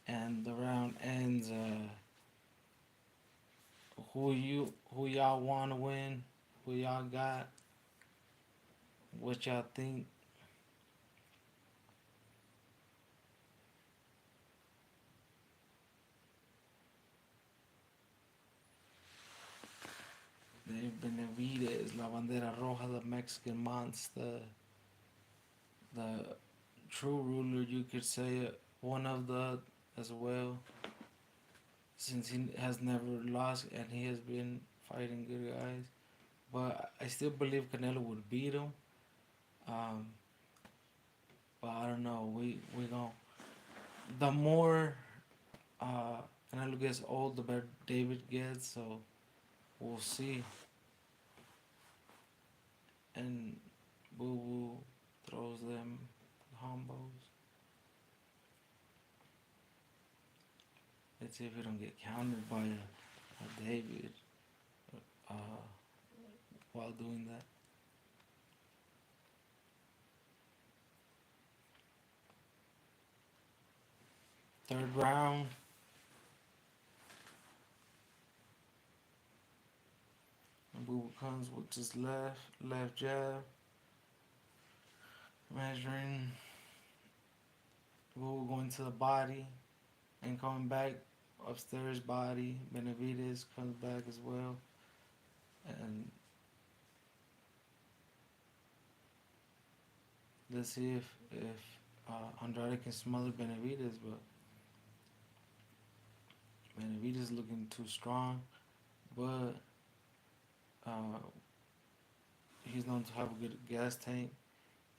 and the round ends. Who y'all want to win? Who y'all got? What y'all think? David Benavidez, La Bandera Roja, the Mexican monster, the true ruler, you could say, one of the as well, since he has never lost and he has been fighting good guys. But I still believe Canelo would beat him. Um, but I don't know. We gon' the more Canelo gets old, the better David gets. So we'll see. And Boo Boo throws them combos. Let's see if we don't get countered by a David uh, while doing that. Third round. And Boo Boo comes with just left jab, measuring. Boo Boo going to the body and coming back upstairs body. Benavidez comes back as well. And let's see if Andrade can smother Benavidez, but Benavidez looking too strong. But uh, he's known to have a good gas tank,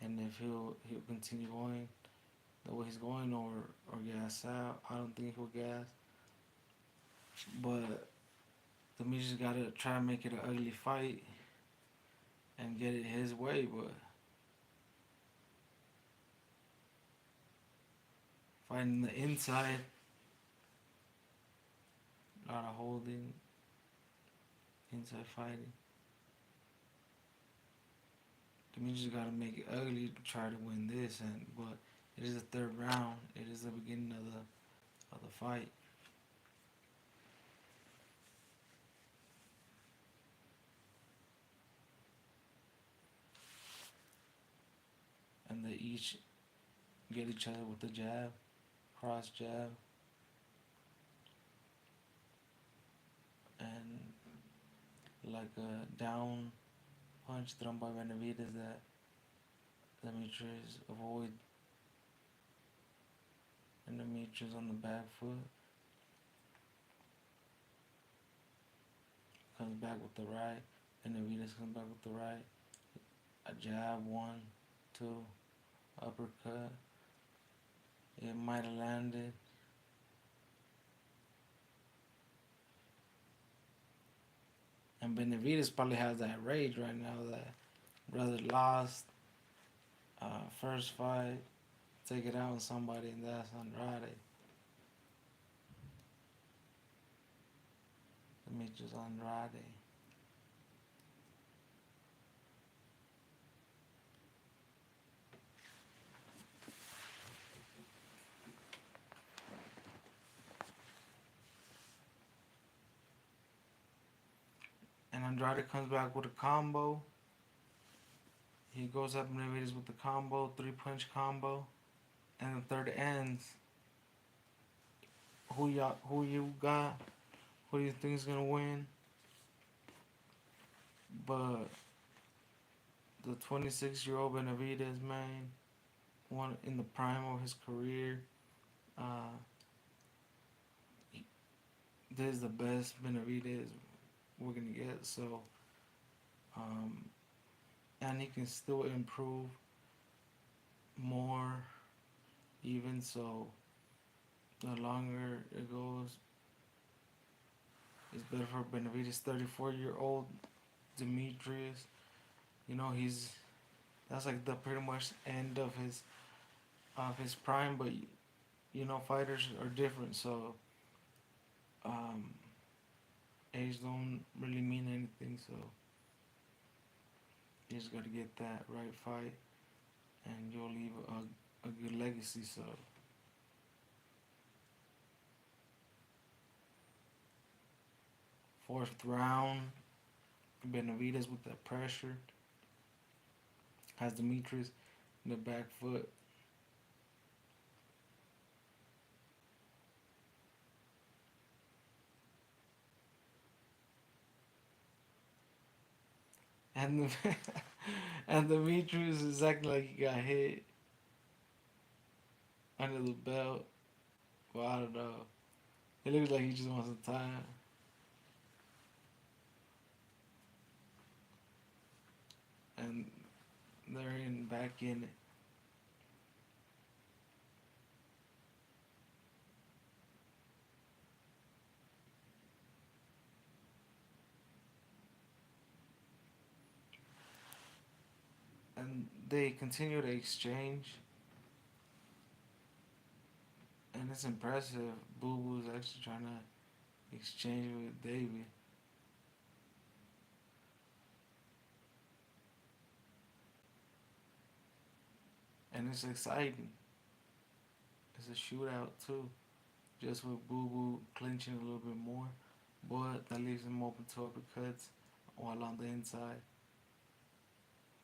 and if he'll continue going the way he's going, or gas out, I don't think he'll gas. But the Demetrius gotta try to make it an ugly fight and get it his way, but fighting the inside, a lot of holding, inside fighting. Demetrius gotta make it ugly to try to win this, and but it is the third round. It is the beginning of the fight. And they each get each other with the jab, cross jab, and like a down punch thrown by Benevidez that Demetrius avoid, and Demetrius on the back foot comes back with the right, and Benevidez comes back with the right, a jab, 1, 2, uppercut. It might have landed. And Benevidez probably has that rage right now that brother lost first fight, take it out on somebody, and that's Andrade. Demetrius Andrade. And Andrade comes back with a combo. He goes up Benevidez with the combo, 3-punch combo. And the third ends. Who you got? Who do you think is gonna win? But the 26-year-old Benevidez, man, one in the prime of his career. This is the best Benevidez we're gonna get. So, and he can still improve more, even so. The longer it goes, it's better for Benevidez. 34-year-old Demetrius, you know, that's like the pretty much end of his prime. But you know, fighters are different, so age don't really mean anything. So you just gotta get that right fight, and you'll leave a good legacy. So. Fourth round, Benevidez with that pressure has Demetrius in the back foot. And and Demetrius is acting like he got hit under the belt. Well, I don't know. It looks like he just wants some time. And they're back in it. And they continue to exchange. And it's impressive. Boo Boo's actually trying to exchange with David. And it's exciting. It's a shootout too. Just with Boo Boo clinching a little bit more. But that leaves him open to uppercuts while on the inside.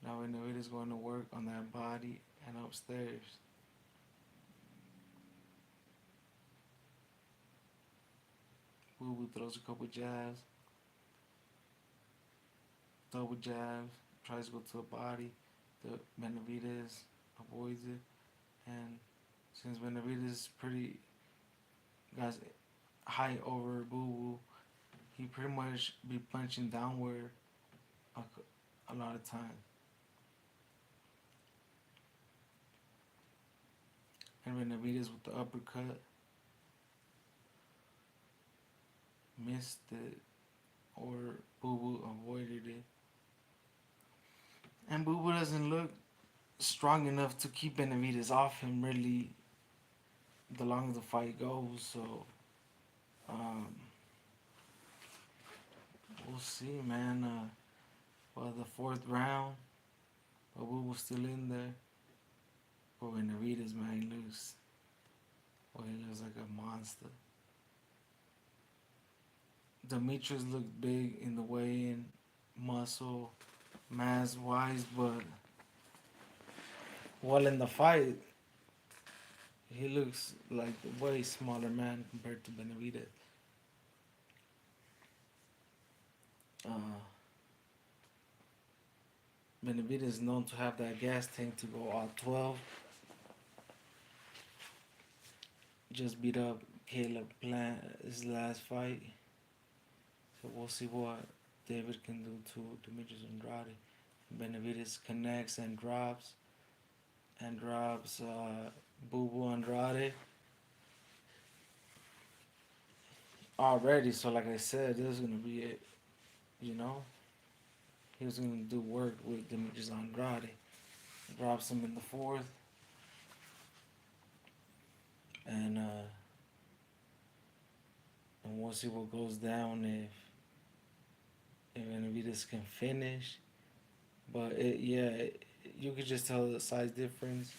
Now Benevidez is going to work on that body and upstairs. Boo Boo throws a couple jabs. Double jabs. Tries to go to the body. The Benevidez avoids it. And since Benevidez got height over Boo Boo, he pretty much be punching downward a lot of time. And Benevidez with the uppercut missed it, or Boo Boo avoided it. And Boo Boo doesn't look strong enough to keep Benevidez off him really the longer the fight goes. So we'll see, man. Well, the fourth round, but Boo Boo's still in there. But Benevidez, man, he looks like a monster. Demetrius looked big in the weigh-in, muscle, mass-wise, but while in the fight, he looks like a way smaller man compared to Benevidez. Benevidez is known to have that gas tank to go all 12. Just beat up Caleb Plant his last fight. So we'll see what David can do to Demetrius Andrade. Benevidez connects and drops. Boo Boo Andrade. Already, so like I said, this is going to be it. You know? He was going to do work with Demetrius Andrade. Drops him in the fourth. And we'll see what goes down if Benevidez can finish. But you could just tell the size difference.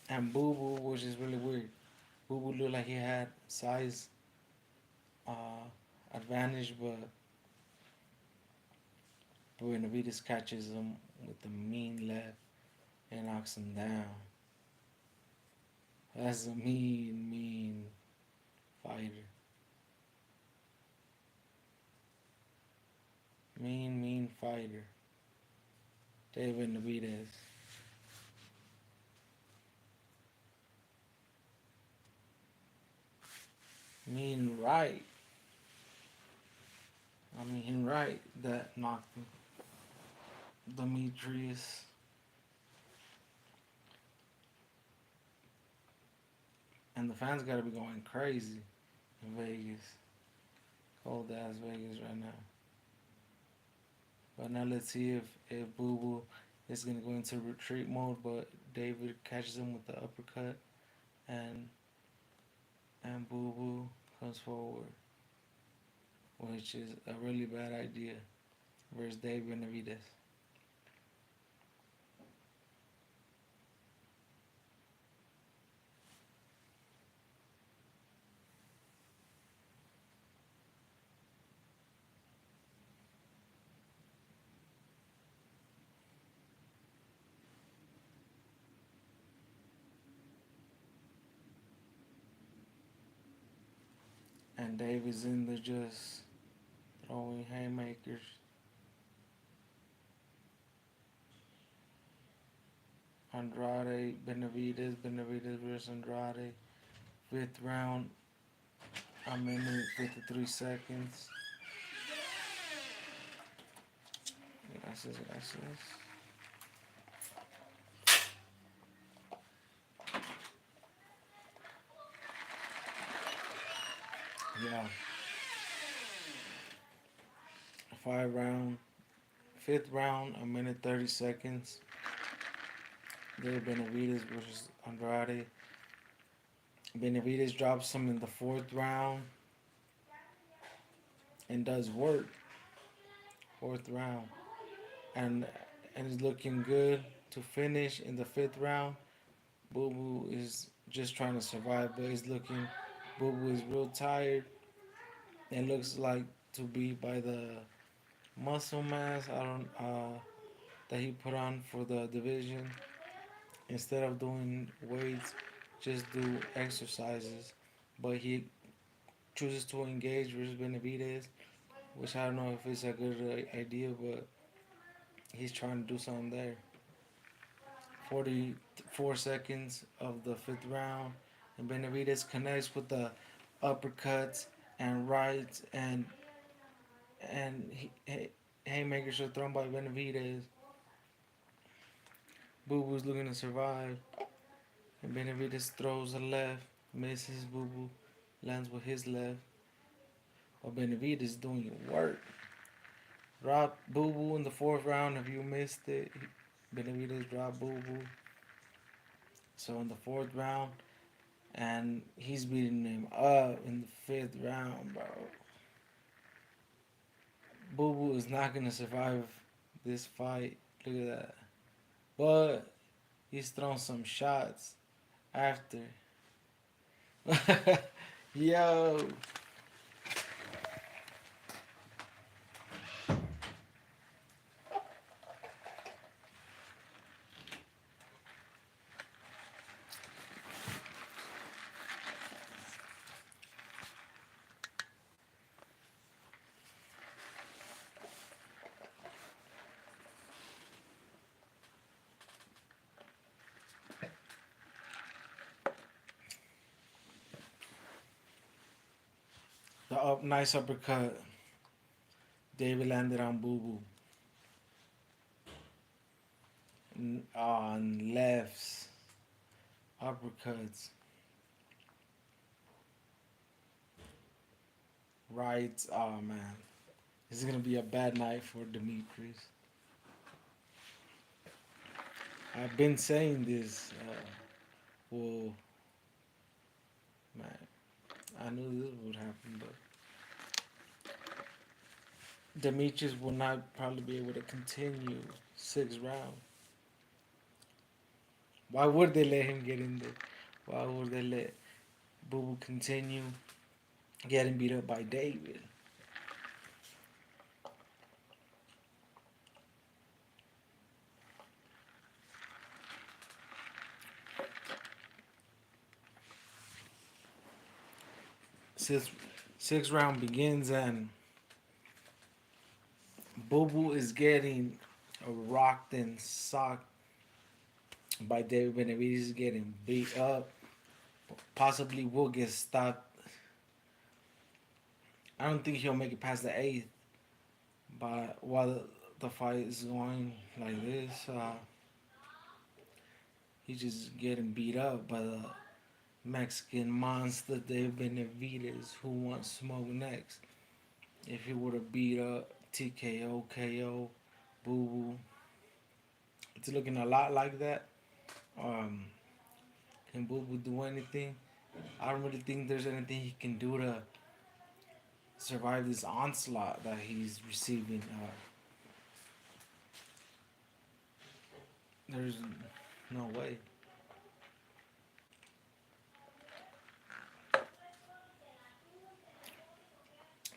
And Boo Boo, which is really weird. Boo Boo looked like he had size advantage, but Benevidez catches him with a mean left and knocks him down. That's a mean fighter. Mean fighter. David Benevidez. Right. That knocked him. Demetrius. And the fans gotta be going crazy in Vegas. Cold ass Vegas right now. But now let's see if Boo Boo is gonna go into retreat mode, but David catches him with the uppercut and Boo Boo comes forward, which is a really bad idea versus David Benevidez. And David's in there just throwing haymakers. Andrade, Benevidez versus Andrade. 5th round, a minute 53 seconds. Gracias. Yeah. 5th round, a minute 30 seconds. There, Benevidez versus Andrade. Benevidez drops him in the 4th round and does work. 4th round. And is looking good to finish in the 5th round. Boo Boo is just trying to survive, but Boo Boo is real tired. It looks like to be by the muscle mass that he put on for the division. Instead of doing weights, just do exercises. But he chooses to engage versus Benevidez, which I don't know if it's a good idea, but he's trying to do something there. 44 seconds of the 5th round, and Benevidez connects with the uppercuts and rights and haymakers are thrown by Benevidez. Boo Boo's looking to survive, and Benevidez throws a left, misses. Boo Boo lands with his left, but Benevidez doing work. Drop Boo Boo in the 4th round. If you missed it, Benevidez dropped Boo Boo. So in the 4th round, and he's beating him up in the 5th round, bro. Boo Boo is not gonna survive this fight. Look at that. But he's thrown some shots after. Yo. Nice uppercut. David landed on Boo Boo. On lefts. Uppercuts. Rights. Oh man. This is gonna be a bad night for Demetrius. I've been saying this. Well, man, I knew this would happen, but Demetrius will not probably be able to continue 6 rounds. Why would they let him get in there? Why would they let Boo Boo continue getting beat up by David? 6 round begins and Boo Boo is getting rocked and socked by David Benevidez. He's getting beat up. Possibly will get stopped. I don't think he'll make it past the 8th. But while the fight is going like this, he's just getting beat up by the Mexican monster David Benevidez, who wants smoke next. If he would have beat up TKO, KO, Boo Boo, it's looking a lot like that. Um, can Boo Boo do anything? I don't really think there's anything he can do to survive this onslaught that he's receiving. There's no way.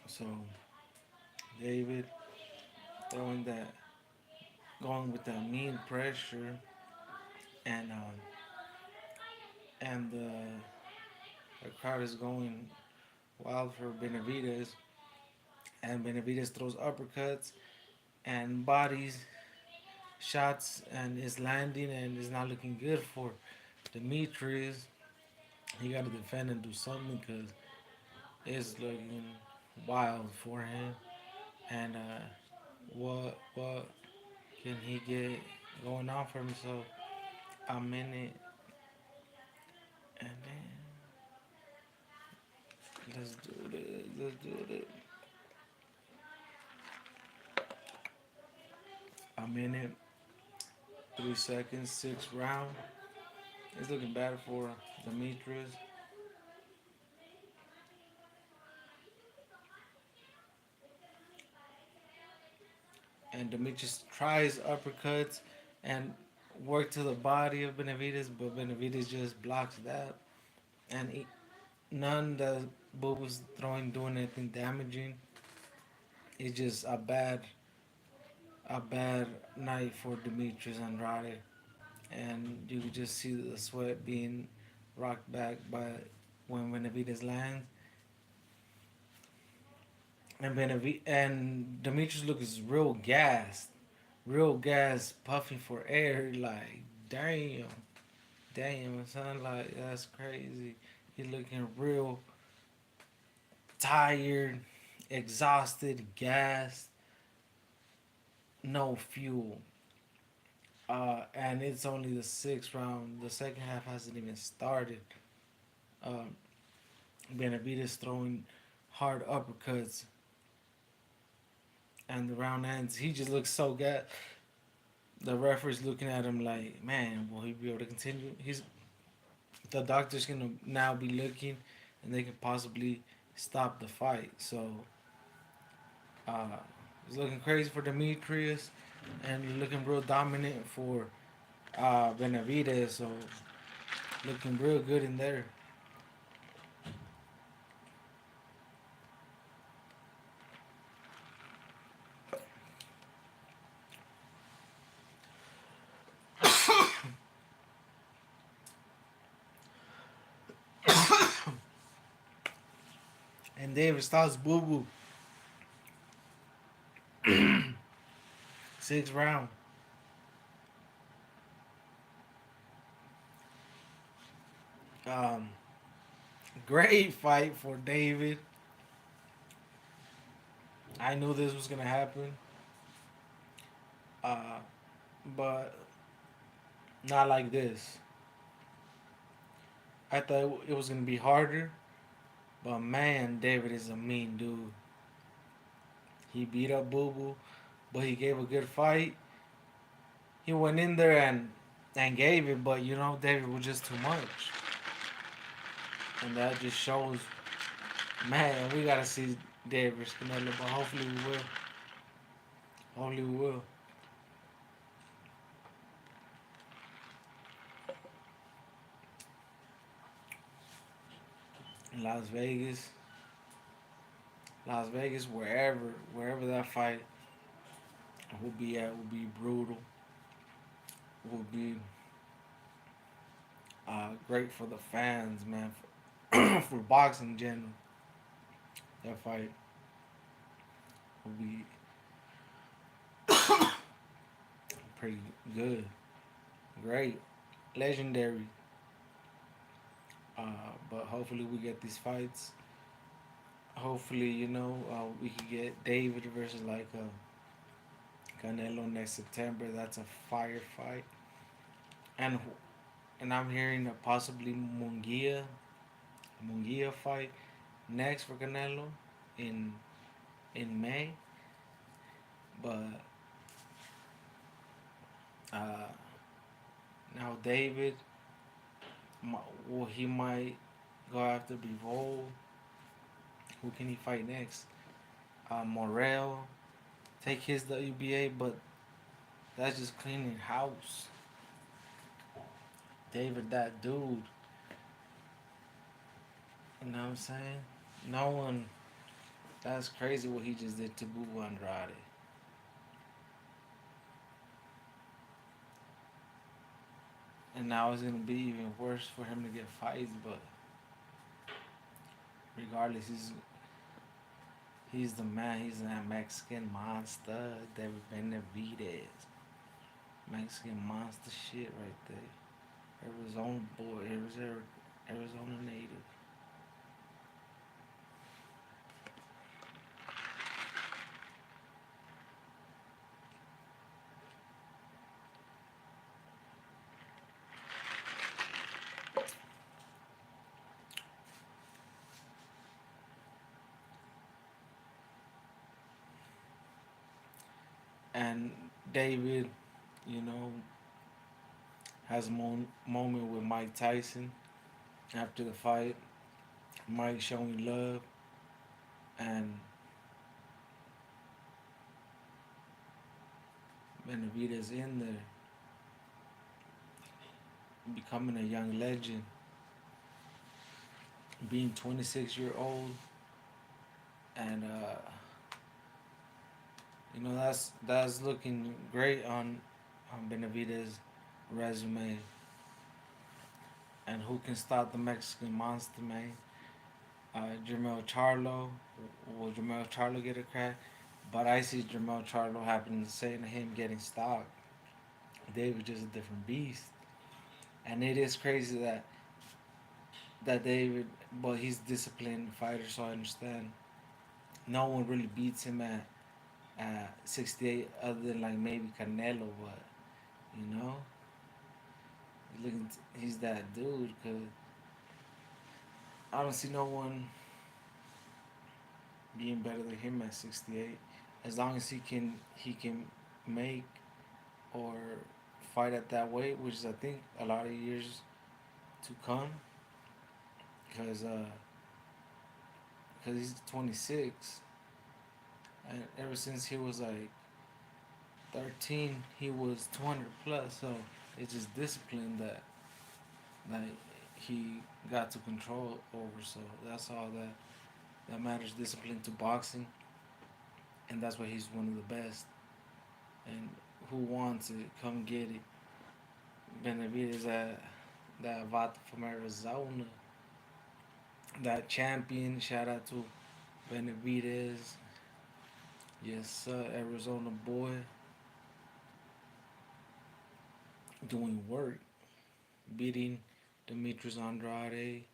So David throwing that, going with that mean pressure, and the crowd is going wild for Benevidez, and Benevidez throws uppercuts and bodies shots and is landing and is not looking good for Demetrius. He got to defend and do something because it's looking wild for him. And what can he get going on for himself? A minute, and then let's do this. Let's do it. A minute, 3 seconds, 6 round. It's looking bad for Demetrius. And Demetrius tries uppercuts and work to the body of Benevidez, but Benevidez just blocks that. And none that Boo was throwing doing anything damaging. It's just a bad night for Demetrius Andrade. And you could just see the sweat being rocked back by when Benavidez lands. And Demetrius looks real gas, puffing for air. Like damn, son, like that's crazy. He's looking real tired, exhausted, gassed, no fuel. And it's only the 6th round. The second half hasn't even started. Um, Benavidez throwing hard uppercuts, and the round ends. He just looks so good. The referee's looking at him like, man, will he be able to continue? The doctor's gonna now be looking, and they could possibly stop the fight. So it's looking crazy for Demetrius, and looking real dominant for Benavidez. So looking real good in there. And David stops Boo Boo. 6th round. Um, Great fight for David. I knew this was gonna happen, uh, but not like this. I thought it was gonna be harder, but man, David is a mean dude. He beat up Boo Boo, but he gave a good fight. He went in there and gave it, but you know David was just too much, and that just shows. Man, we gotta see David versus Canelo, but hopefully we will. Hopefully we will. In Las Vegas, Las Vegas, wherever that fight will be at, will be brutal. Will be great for the fans, man. For boxing in general, that fight will be pretty good, great, legendary. But hopefully we get these fights. Hopefully, we could get David versus like Canelo next September. That's a fire fight. And and I'm hearing a possibly Munguia fight next for Canelo in May. But uh, now David, well, he might go after Bivol. Who can he fight next? Morel, take his WBA, but that's just cleaning house. David, that dude. You know what I'm saying? No one. That's crazy what he just did to Boo Andrade. And now it's gonna be even worse for him to get fights. But regardless, he's the man. He's that Mexican monster, David Benevidez. Mexican monster shit right there. Arizona boy, Arizona native. And David, you know, has a moment with Mike Tyson after the fight. Mike showing love and Benavidez in there, becoming a young legend, being 26-year old, and that's looking great on Benavidez' resume. And who can stop the Mexican monster, man? Jermel Charlo. Will Jermel Charlo get a crack? But I see Jermel Charlo happening to say to him getting stopped. David just a different beast. And it is crazy that David, but he's a disciplined fighter, so I understand. No one really beats him at 68 other than like maybe Canelo, but you know, he's that dude. Cause I don't see no one being better than him at 68. As long as he can make or fight at that weight, which is I think a lot of years to come, because he's 26, and ever since he was like 13, he was 200 plus. So it's just discipline that he got to control over. So that's all that matters. Discipline to boxing, and that's why he's one of the best. And who wants it? Come get it. Benavidez, that Vata from Arizona, that champion. Shout out to Benevidez. Yes, sir, Arizona boy, doing work, beating Demetrius Andrade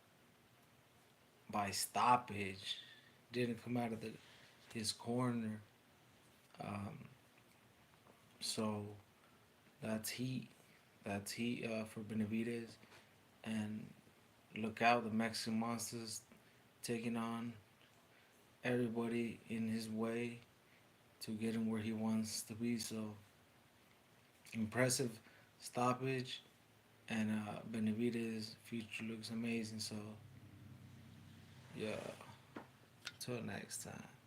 by stoppage. Didn't come out of his corner. Um, so that's heat. That's heat for Benevidez. And look out, the Mexican Monsters taking on everybody in his way to get him where he wants to be. So impressive stoppage, and Benevidez' future looks amazing. So yeah, till next time.